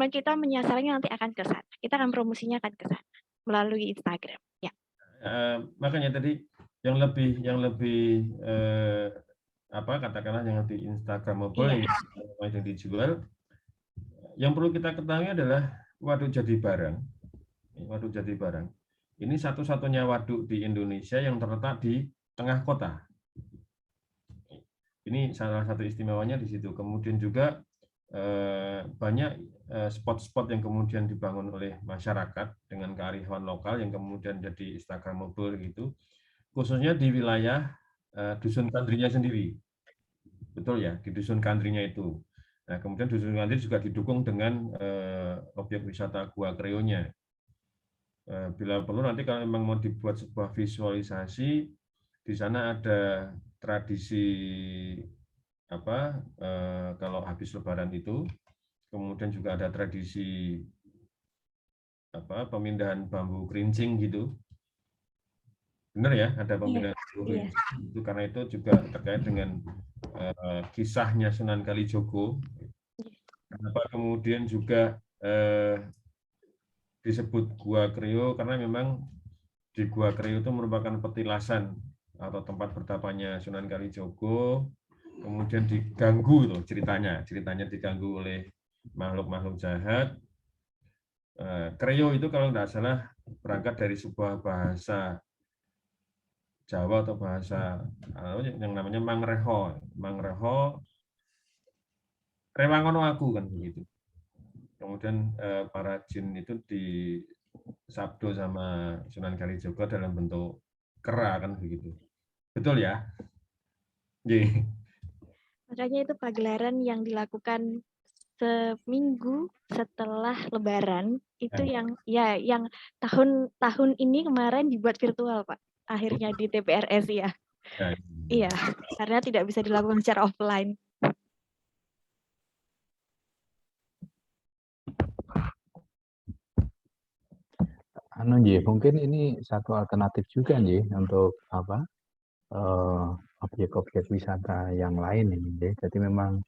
kita menyasarnya nanti akan ke sana. Kita akan promosinya akan ke sana melalui Instagram. Ya. Makanya tadi yang lebih katakanlah yang lebih Instagramable, yang dijual. Yang perlu kita ketahui adalah Waduk Jatibarang. Waduk Jatibarang ini satu-satunya waduk di Indonesia yang terletak di tengah kota. Ini salah satu istimewanya di situ. Kemudian juga banyak spot-spot yang kemudian dibangun oleh masyarakat dengan kearifan lokal yang kemudian jadi Instagramable gitu, khususnya di wilayah Dusun Kandrinya sendiri. Betul ya, di Dusun Kandrinya itu. Nah, kemudian Dusun Kandri juga didukung dengan objek wisata Gua Kreonya. Bila perlu nanti kalau memang mau dibuat sebuah visualisasi, di sana ada tradisi kalau habis Lebaran itu, kemudian juga ada tradisi pemindahan bambu kerincing gitu. Benar ya, ada pemindahan bambu kerincing itu, karena itu juga terkait dengan kisahnya Sunan Kalijogo. Kenapa kemudian juga disebut Gua Kreo, karena memang di Gua Kreo itu merupakan petilasan atau tempat bertapanya Sunan Kalijogo, kemudian diganggu tuh ceritanya diganggu oleh makhluk-makhluk jahat. Kreo itu kalau tidak salah berangkat dari sebuah bahasa Jawa atau bahasa yang namanya Mangreho, rewangono aku kan begitu. Kemudian para jin itu disabdo sama Sunan Kalijogo dalam bentuk kera kan begitu. Betul ya? Yeah. Makanya itu pagelaran yang dilakukan seminggu setelah Lebaran itu yang tahun ini kemarin dibuat virtual, Pak. Akhirnya di TPRS ya. Iya, karena tidak bisa dilakukan secara offline. anu nggih, mungkin ini satu alternatif juga nggih untuk apa, objek-objek wisata yang lain ini nggih. Jadi memang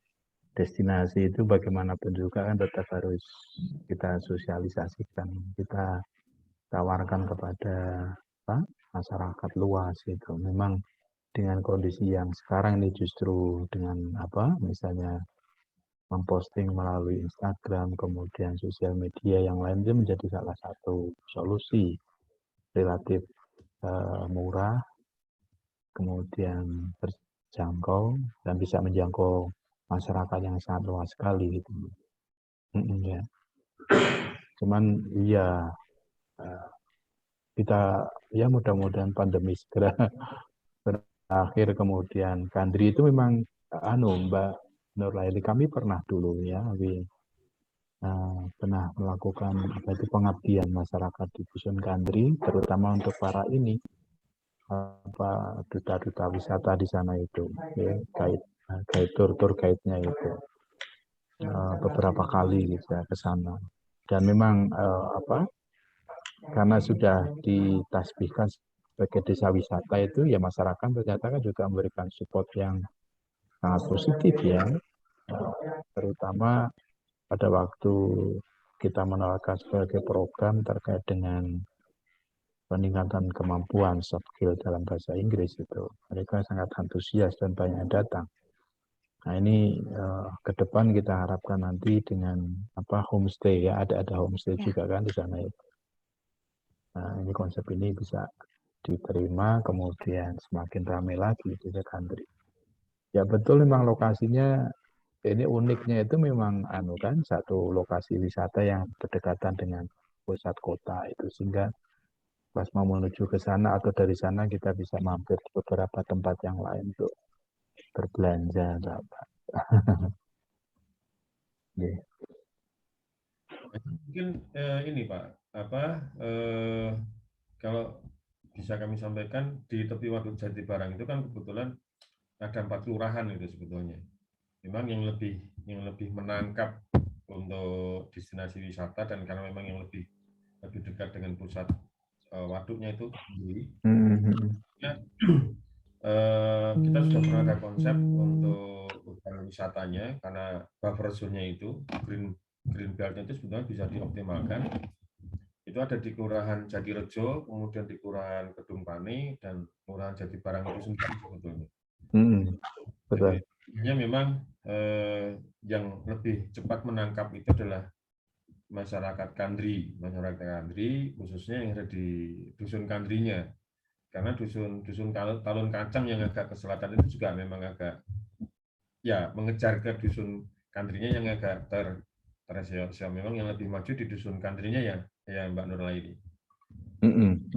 destinasi itu bagaimanapun juga kan tetap harus kita sosialisasikan, kita tawarkan kepada apa, masyarakat luas itu. Memang dengan kondisi yang sekarang ini justru dengan apa, misalnya memposting melalui Instagram, kemudian sosial media yang lain itu menjadi salah satu solusi relatif murah, kemudian terjangkau dan bisa menjangkau masyarakat yang sangat luas sekali gitu. Ya. Cuman iya kita ya mudah-mudahan pandemi segera berakhir, kemudian Kandri itu memang Mbak Nurlaili, kami pernah dulu ya, pernah melakukan apa itu pengabdian masyarakat di Dusun Kandri, terutama untuk para ini apa duta-duta wisata di sana itu, ya, guide tour guide-nya itu beberapa kali gitu ya ke sana. Dan memang apa karena sudah ditasbihkan sebagai desa wisata itu ya masyarakat ternyata kan juga memberikan support yang sangat positif ya, terutama pada waktu kita menawarkan sebagai program terkait dengan peningkatan kemampuan soft skill dalam bahasa Inggris itu. Mereka sangat antusias dan banyak yang datang. Nah ini ke depan kita harapkan nanti dengan apa homestay ya, ada homestay juga kan di sana itu. Nah ini konsep ini bisa diterima, kemudian semakin ramai lagi di Kandri. Ya betul, memang lokasinya ini uniknya itu memang kan satu lokasi wisata yang berdekatan dengan pusat kota itu, sehingga pas mau menuju ke sana atau dari sana kita bisa mampir ke beberapa tempat yang lain untuk berbelanja, Pak. Yeah. Mungkin ini Pak, kalau bisa kami sampaikan di tepi Waduk Jati Barang itu kan kebetulan ada 4 kelurahan itu sebetulnya. Memang yang lebih menangkap untuk destinasi wisata, dan karena memang yang lebih dekat dengan pusat waduknya itu ya, kita sudah pernah ada konsep untuk urban wisatanya, karena buffer zone-nya itu green belt-nya itu sebenarnya bisa dioptimalkan. Itu ada di Kelurahan Jatirejo, kemudian di Kelurahan Kedung Pani, dan Kelurahan Jati Barang itu sendiri sebetulnya. Betul. Jadi memang yang lebih cepat menangkap itu adalah masyarakat Kandri, khususnya yang ada di Dusun Kandrinya, karena dusun Talun Kacang yang agak ke selatan itu juga memang agak ya mengejar ke Dusun Kandrinya yang agak tersiap. Memang yang lebih maju di Dusun Kandrinya ya Mbak Nurlaili.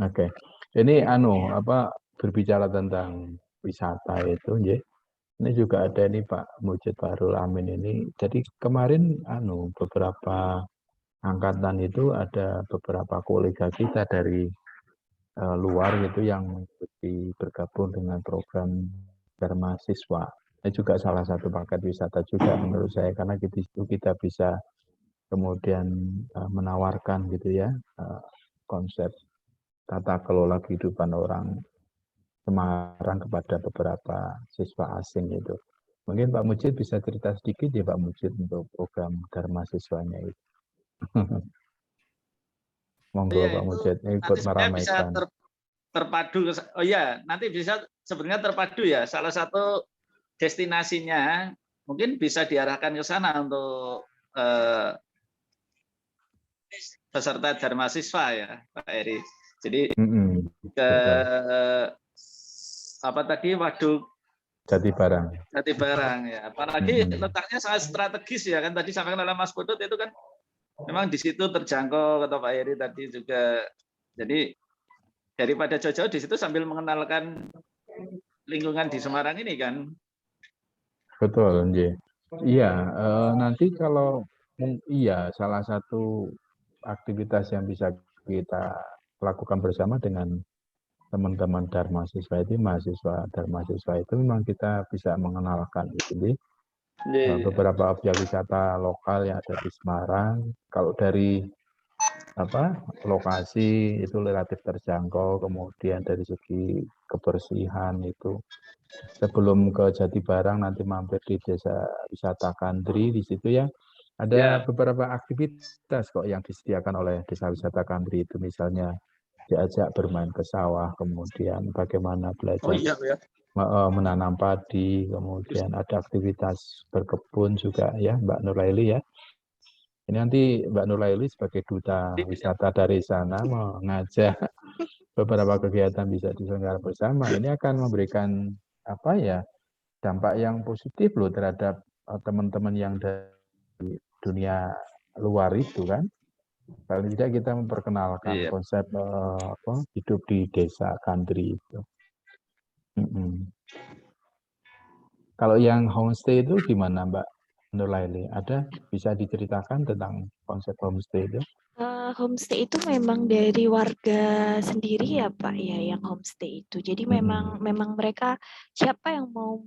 Oke. Ini berbicara tentang wisata itu, ya. Ini juga ada ini Pak Mujid Bahrul Amin ini. Jadi kemarin beberapa angkatan itu ada beberapa kolega kita dari luar gitu yang bergabung dengan program Dharma Siswa. Ini juga salah satu paket wisata juga menurut saya, karena di situ kita bisa kemudian menawarkan gitu ya konsep tata kelola kehidupan orang Semarang kepada beberapa siswa asing itu. Mungkin Pak Mujid bisa cerita sedikit ya Pak Mujid untuk program Dharma Siswanya itu. Monggo Pak Mujid ikut meramaikan. Bisa terpadu. Oh ya, nanti bisa sebenarnya terpadu ya. Salah satu destinasinya mungkin bisa diarahkan ke sana untuk peserta Dharma Siswa ya, Pak Eri. Jadi ke apa tadi Waduk Jati Barang ya. Apalagi letaknya sangat strategis ya, kan tadi sampaikan oleh Mas Putut itu kan memang di situ terjangkau, kata Pak Eri tadi juga. Jadi daripada jauh-jauh di situ sambil mengenalkan lingkungan di Semarang ini kan. Betul, iya. Nanti kalau salah satu aktivitas yang bisa kita lakukan bersama dengan teman-teman Dharma Siswa itu, mahasiswa Dharma Siswa itu, memang kita bisa mengenalkan gitu, beberapa objek wisata lokal yang ada di Semarang. Kalau dari lokasi itu relatif terjangkau, kemudian dari segi kebersihan itu sebelum ke Jatibarang nanti mampir di desa wisata Kandri, di situ ya ada beberapa aktivitas kok yang disediakan oleh desa wisata Kandri itu, misalnya diajak bermain ke sawah, kemudian bagaimana belajar menanam padi, kemudian ada aktivitas berkebun juga ya Mbak Nuraili ya. Ini nanti Mbak Nuraili sebagai duta wisata dari sana mengajak beberapa kegiatan bisa diselenggarakan bersama. Ini akan memberikan dampak yang positif loh terhadap teman-teman yang dari dunia luar itu kan. Paling tidak kita memperkenalkan konsep hidup di desa Kandri itu. Kalau yang homestay itu gimana Mbak Nuraili? Ada bisa diceritakan tentang konsep homestay itu? Homestay itu memang dari warga sendiri ya Pak ya yang homestay itu. Jadi memang mereka siapa yang mau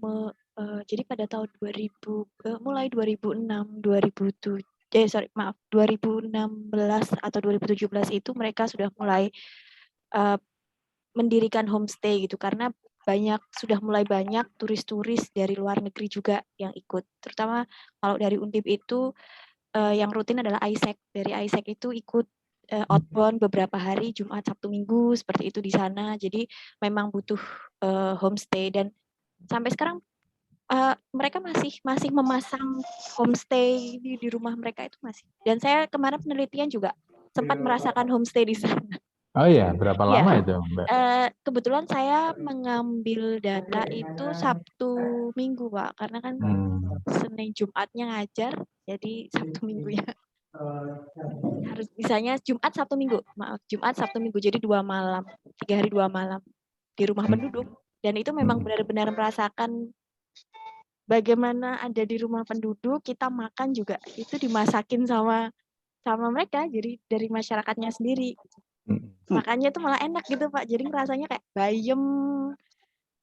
jadi pada tahun 2000 mulai 2006 2007 2016 atau 2017 itu mereka sudah mulai mendirikan homestay gitu karena sudah mulai banyak turis-turis dari luar negeri juga yang ikut. Terutama kalau dari Undip itu yang rutin adalah ISEC. Dari ISEC itu ikut outbound beberapa hari, Jumat, Sabtu, Minggu, seperti itu di sana. Jadi memang butuh homestay dan sampai sekarang mereka masih memasang homestay di rumah mereka itu masih. Dan saya kemarin penelitian juga sempat merasakan homestay di sana. Oh iya, berapa lama itu Mbak? Kebetulan saya mengambil data itu Sabtu Minggu Pak, karena kan Senin Jumatnya ngajar, jadi Sabtu Minggunya harus bisanya Jumat Sabtu Minggu, Jumat Sabtu Minggu, jadi 2 malam, 3 hari 2 malam di rumah penduduk, dan itu memang benar-benar merasakan bagaimana ada di rumah penduduk, kita makan juga itu dimasakin sama mereka, jadi dari masyarakatnya sendiri. Makannya tuh malah enak gitu Pak, jadi ngerasanya kayak bayam,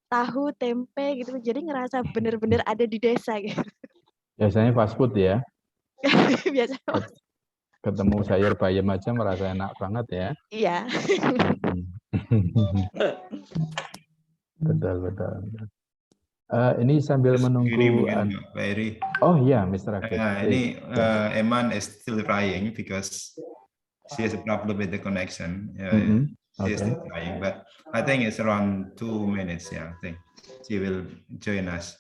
tahu, tempe gitu, jadi ngerasa bener-bener ada di desa gitu. Biasanya fast food ya? Biasanya ketemu sayur bayam aja merasa enak banget ya? Iya. Betul. Ini sambil menunggu. Pak Eri. Oh iya, Mr. Akid. Ini Eman is still trying because she has a problem with the connection. She is still trying, but I think it's around 2 minutes. I think she will join us.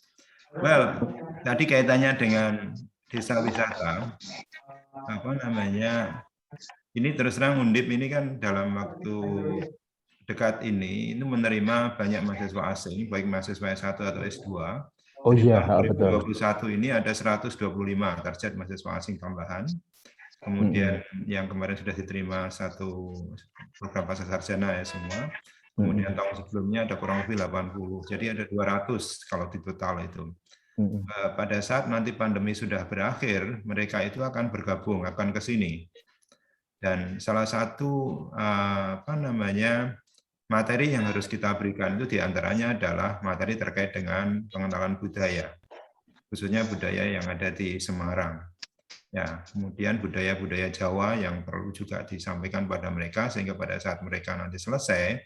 Well, tadi kaitannya dengan desa wisata, ini terus terang Undip ini kan dalam waktu dekat ini menerima banyak mahasiswa asing, baik mahasiswa S1 atau S2. Oh iya, betul. 2021 ini ada 125 target mahasiswa asing tambahan. Kemudian yang kemarin sudah diterima satu program pasca sarjana ya semua. Kemudian tahun sebelumnya ada kurang lebih 80. Jadi ada 200 kalau di total itu. Pada saat nanti pandemi sudah berakhir, mereka itu akan bergabung, akan ke sini. Dan salah satu materi yang harus kita berikan itu diantaranya adalah materi terkait dengan pengenalan budaya, khususnya budaya yang ada di Semarang. Ya, kemudian budaya-budaya Jawa yang perlu juga disampaikan pada mereka sehingga pada saat mereka nanti selesai,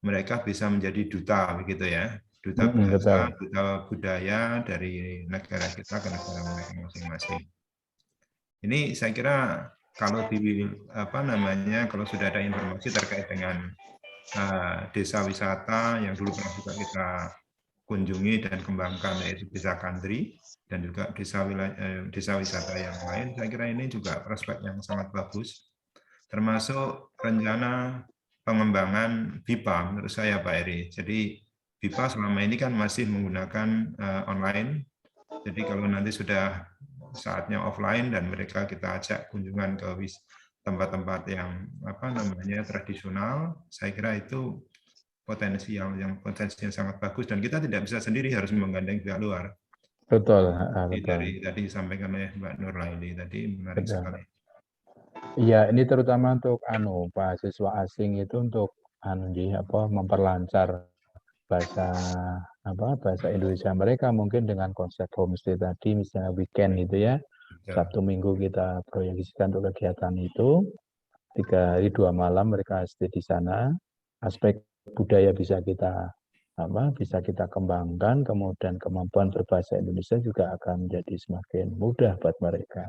mereka bisa menjadi duta begitu ya, duta bahasa, duta budaya dari negara kita ke negara mereka masing-masing. Ini saya kira kalau kalau sudah ada informasi terkait dengan desa wisata yang dulu pernah juga kita kunjungi dan kembangkan, yaitu desa Kandri dan juga desa wisata yang lain, saya kira ini juga prospek yang sangat bagus, termasuk rencana pengembangan BIPA menurut saya Pak Eri. Jadi BIPA selama ini kan masih menggunakan online, jadi kalau nanti sudah saatnya offline dan mereka kita ajak kunjungan ke tempat-tempat yang tradisional, saya kira itu potensi yang sangat bagus dan kita tidak bisa sendiri, harus menggandeng pihak luar. Betul. Dari tadi disampaikan oleh Mbak Nuraili tadi menarik sekali. Iya, ini terutama untuk mahasiswa asing itu untuk memperlancar bahasa Indonesia mereka mungkin dengan konsep homestay tadi, misalnya weekend gitu ya. Sabtu Minggu kita proyeksikan untuk kegiatan itu. 3 hari 2 malam mereka stay di sana. Aspek budaya bisa kita kembangkan, kemudian kemampuan berbahasa Indonesia juga akan menjadi semakin mudah buat mereka.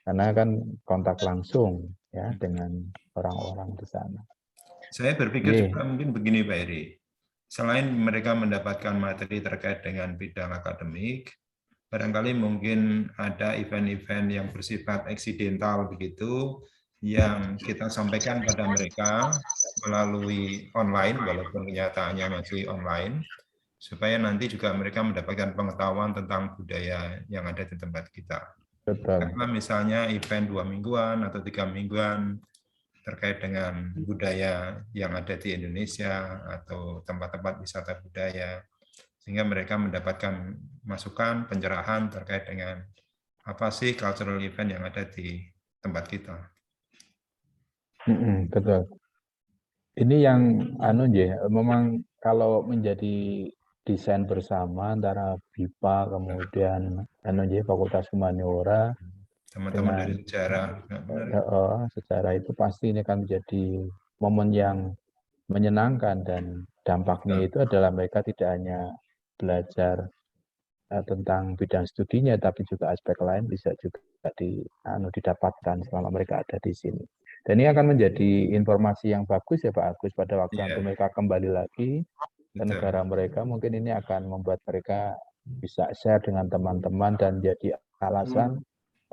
Karena kan kontak langsung ya dengan orang-orang di sana. Saya berpikir Iya. juga mungkin begini Pak Heri. Selain mereka mendapatkan materi terkait dengan bidang akademik, barangkali mungkin ada event-event yang bersifat eksidental begitu, yang kita sampaikan pada mereka melalui online, walaupun kenyataannya masih online, supaya nanti juga mereka mendapatkan pengetahuan tentang budaya yang ada di tempat kita. Betul. Karena misalnya event 2 mingguan atau 3 mingguan terkait dengan budaya yang ada di Indonesia atau tempat-tempat wisata budaya, sehingga mereka mendapatkan masukan, pencerahan terkait dengan apa sih cultural event yang ada di tempat kita. Betul. Ini yang memang kalau menjadi desain bersama antara BIPA kemudian Fakultas Humaniora Teman-teman dari sejarah itu pasti ini akan menjadi momen yang menyenangkan, dan dampaknya itu adalah mereka tidak hanya belajar tentang bidang studinya, tapi juga aspek lain bisa juga didapatkan selama mereka ada di sini. Dan ini akan menjadi informasi yang bagus ya Pak Agus, pada waktu nanti mereka kembali lagi ke negara mereka, mungkin ini akan membuat mereka bisa share dengan teman-teman dan jadi alasan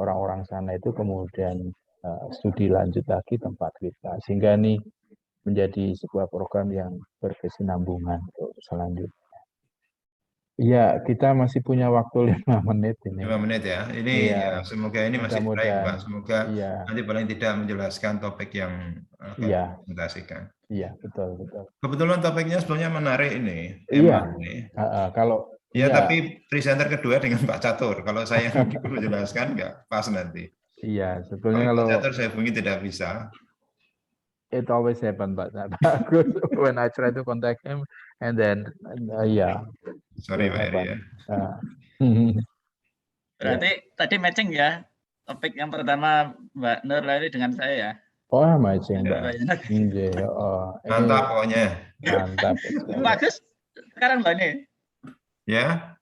orang-orang sana itu kemudian studi lanjut lagi tempat kita, sehingga ini menjadi sebuah program yang berkesinambungan untuk selanjutnya. Iya, kita masih punya waktu 5 menit ini. 5 menit ya. Ini Iya. ya, semoga ini masih baik, Pak. Semoga iya. nanti paling tidak menjelaskan topik yang akan dipresentasikan. Iya, betul. Kebetulan topiknya sebetulnya menarik ini. Iya. Ini. Kalau ya, tapi presenter kedua dengan Pak Catur. Kalau saya menjelaskan nggak pas nanti. Iya, sebetulnya kalau Pak Catur saya hubungi tidak bisa. It always happen, Pak Agus. When I try to contact him, and then Sorry Pak Heri ya. Berarti tadi matching ya, topik yang pertama Mbak Nur Laili dengan saya ya. Oh, matching Mbak. Mantap pokoknya. Mantap. Pak Agus, sekarang Mbak ini? Ya.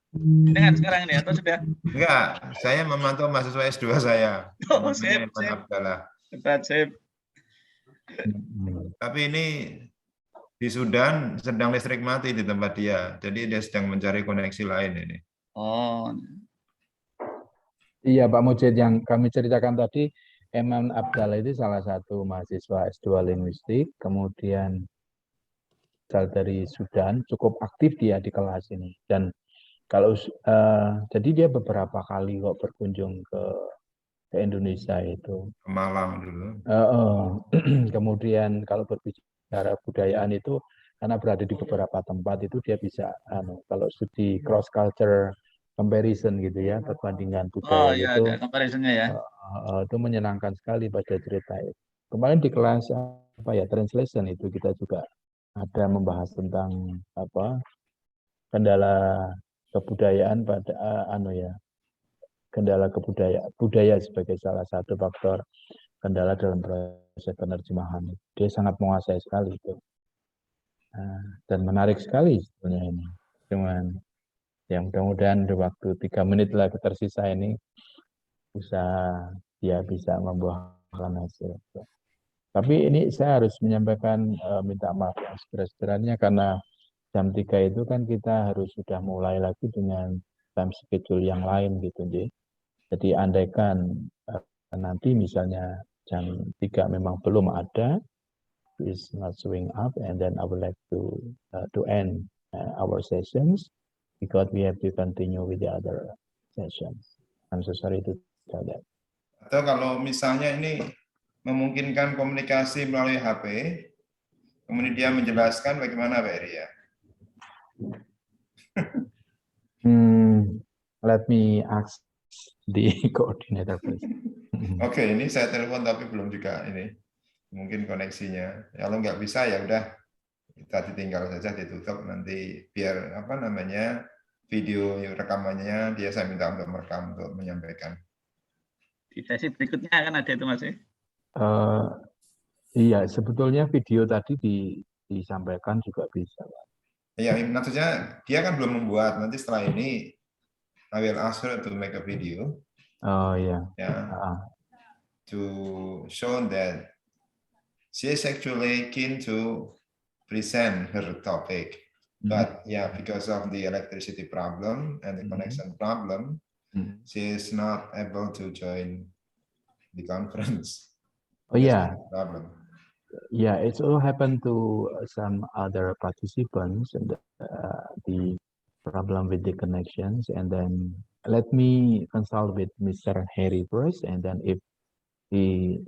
Dengan sekarang ini atau sudah? Enggak, saya memantau mahasiswa S2 saya. Oh, sip. Sip. Tapi ini di Sudan sedang listrik mati di tempat dia, jadi dia sedang mencari koneksi lain ini. Oh. Iya Pak Mujid, yang kami ceritakan tadi, Eman Abdallah itu salah satu mahasiswa S2 linguistik, kemudian dari Sudan, cukup aktif dia di kelas ini. Dan kalau jadi dia beberapa kali kok berkunjung ke Indonesia itu. Ke Malang dulu. Kemudian kalau berbicara budayaan itu, karena berada di beberapa tempat itu dia bisa, kalau studi cross culture comparison gitu ya, perbandingan budaya itu, comparisonnya ya. Itu menyenangkan sekali pada cerita itu. Kemarin di kelas translation itu kita juga ada membahas tentang kendala kebudayaan pada kendala budaya sebagai salah satu faktor kendala dalam proses penerjemahan. Dia sangat menguasai sekali itu. Dan menarik sekali sebenarnya ini. Cuman yang mudah-mudahan di waktu 3 menit lagi tersisa ini usaha dia bisa membuahkan hasil. Tapi ini saya harus menyampaikan minta maaf yang seberat-beratnya, karena jam 3 itu kan kita harus sudah mulai lagi dengan time schedule yang lain gitu. Jadi andaikan nanti misalnya jam 3 memang belum ada, is not showing up, and then I would like to end our sessions because we have to continue with the other sessions. I'm so sorry to tell that. Atau kalau misalnya ini memungkinkan komunikasi melalui HP, kemudian dia menjelaskan bagaimana Pak Heri ya? Let me ask the coordinator, please. Oke, ini saya telepon tapi belum juga ini. Mungkin koneksinya. Kalau nggak bisa ya udah kita ditinggal saja, ditutup, nanti biar video rekamannya dia saya minta untuk merekam untuk menyampaikan. Di sesi berikutnya akan ada itu Mas. Iya, sebetulnya video tadi disampaikan juga bisa. Ya, maksudnya dia kan belum membuat. Nanti setelah ini I will ask her to make a video. Oh iya. Yeah. Ah, To show that she is actually keen to present her topic. But yeah, because of the electricity problem and the connection problem, she is not able to join the conference. Oh That's yeah, the problem. yeah. It's all happened to some other participants and the problem with the connections. And then let me consult with Mr. Harry first, and then if he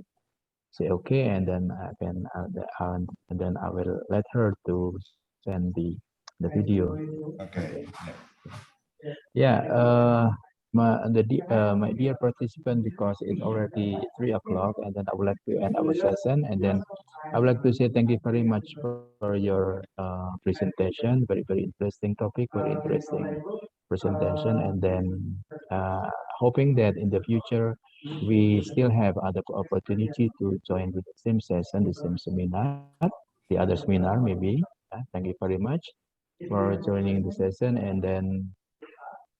say okay, and then I can and then I will let her to send the video. Okay. Yeah, my dear participant, because it's already 3 o'clock, and then I would like to end our session, and then I would like to say thank you very much for your presentation. Very interesting topic, very interesting presentation, and then hoping that in the future we still have other opportunity to join with the same session, the same seminar, the other seminar maybe. Thank you very much for joining the session, and then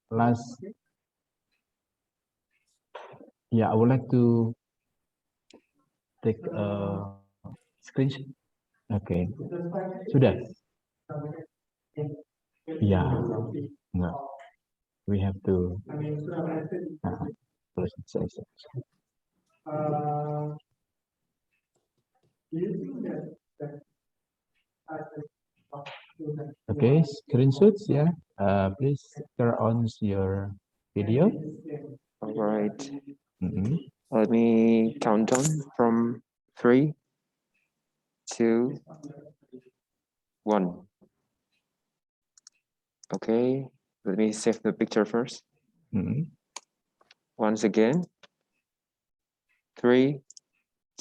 last, yeah, I would like to take a screenshot. Okay, sudah. Ya, enggak. We have to close the session. Okay, screenshots, yeah. Please turn on your video. All right. Mhm. Let me count down from 3, 2, 1. Okay, let me save the picture first. Mhm. Once again. 3,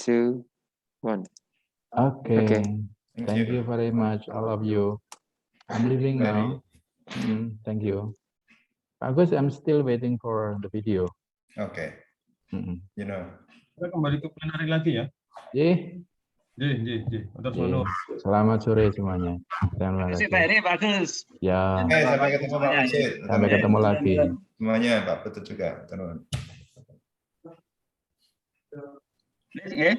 2, 1. Okay. Okay. Thank you very much, all of you. I'm leaving now. Thank you. Agus, I'm still waiting for the video. Okay. You know. Kita kembali ke plenary lagi ya. Ji, Atas Ji. manu. Selamat sore semuanya. Terima Terima kasih kasih. Pak Heri, Pak Agus. Ya, Sampai ketemu Pak Wasid. sampai ketemu lagi. Semuanya Pak Putut juga. Teman. Ya.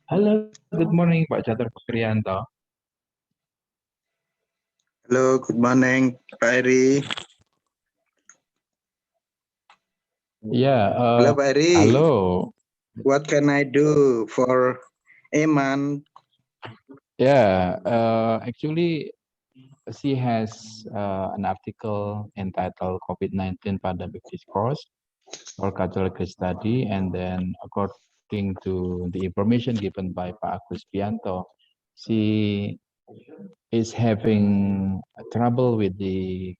Halo, good morning Pak Catur Krianto. Hello, good morning, Pak Eri. Yeah, Hello, Pak Eri. hello. What can I do for Eman? Yeah, actually, she has an article entitled COVID-19 Pandemic Discourse for Catholic Study, and then according to the information given by Pak Agus Pianto, she is having trouble with the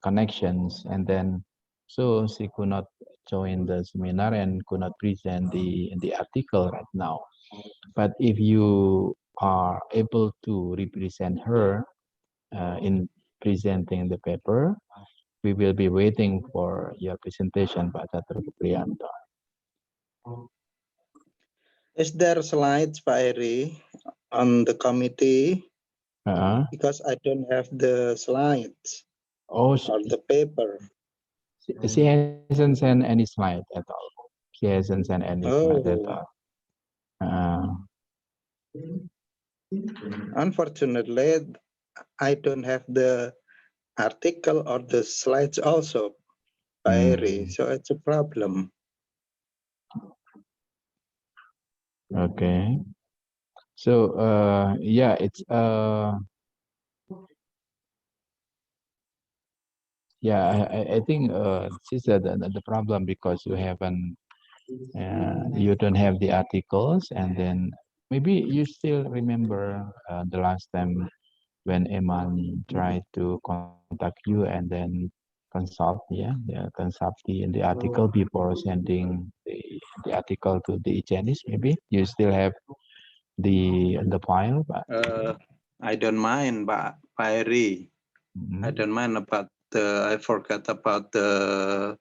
connections, and then so she could not join the seminar and could not present the article right now. But if you are able to represent her in presenting the paper, we will be waiting for your presentation, Pak Catur Priyanto. Is there slides, Pak Eri, on the committee? Because I don't have the slides Oh, or the paper. she hasn't sent any slide at all. She hasn't sent any slide at all. Unfortunately, I don't have the article or the slides also, Pak Eri, so it's a problem. Okay. So, yeah, it's yeah, I think she said that the problem because you haven't, you don't have the articles, and then maybe you still remember the last time when Eman tried to contact you and then consult, consult the article before sending the article to the Chinese. Maybe you still have the file, but I don't mind, Pak Eri. I don't mind about I forgot about the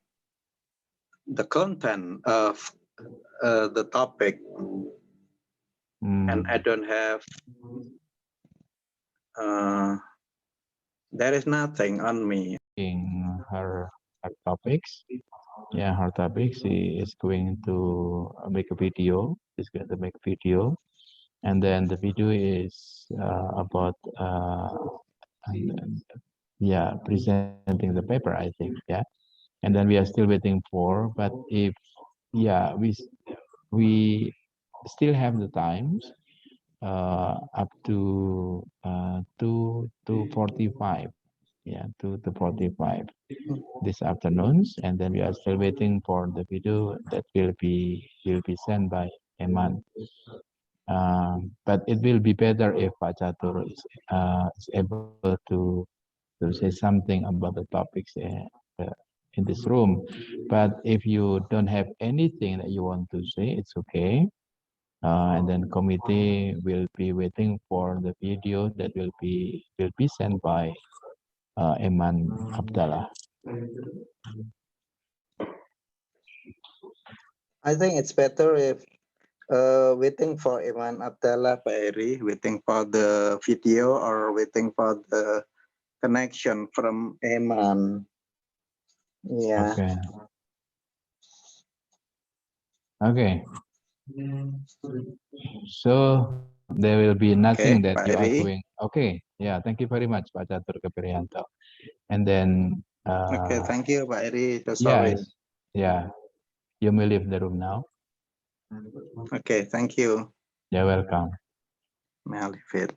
content of the topic, and I don't have. There is nothing on me. in her topics. Yeah, her topic. She is going to make a video. She's going to make a video, and then the video is about yeah, presenting the paper, I think. Yeah, and then we are still waiting for. But if yeah, we still have the times up to 2:45. Yeah, 2:45 this afternoons, and then we are still waiting for the video that will be sent by Eman. But it will be better if Pak Catur is able to say something about the topics in this room. But if you don't have anything that you want to say, it's okay. And then committee will be waiting for the video that will be sent by Eman Abdallah. I think it's better if waiting for Eman Abdallah, Pak Eri, waiting for the video or waiting for the connection from Eman. Yeah. Okay. Okay. So there will be nothing Okay, that Pak you are Eri. doing. Okay. Yeah. Thank you very much, Pak Catur Kepirianto. And then. Okay. Thank you, Pak Eri. So sorry. Yes. Yeah. You may leave the room now. Okay. Thank you. You're welcome. May I leave it?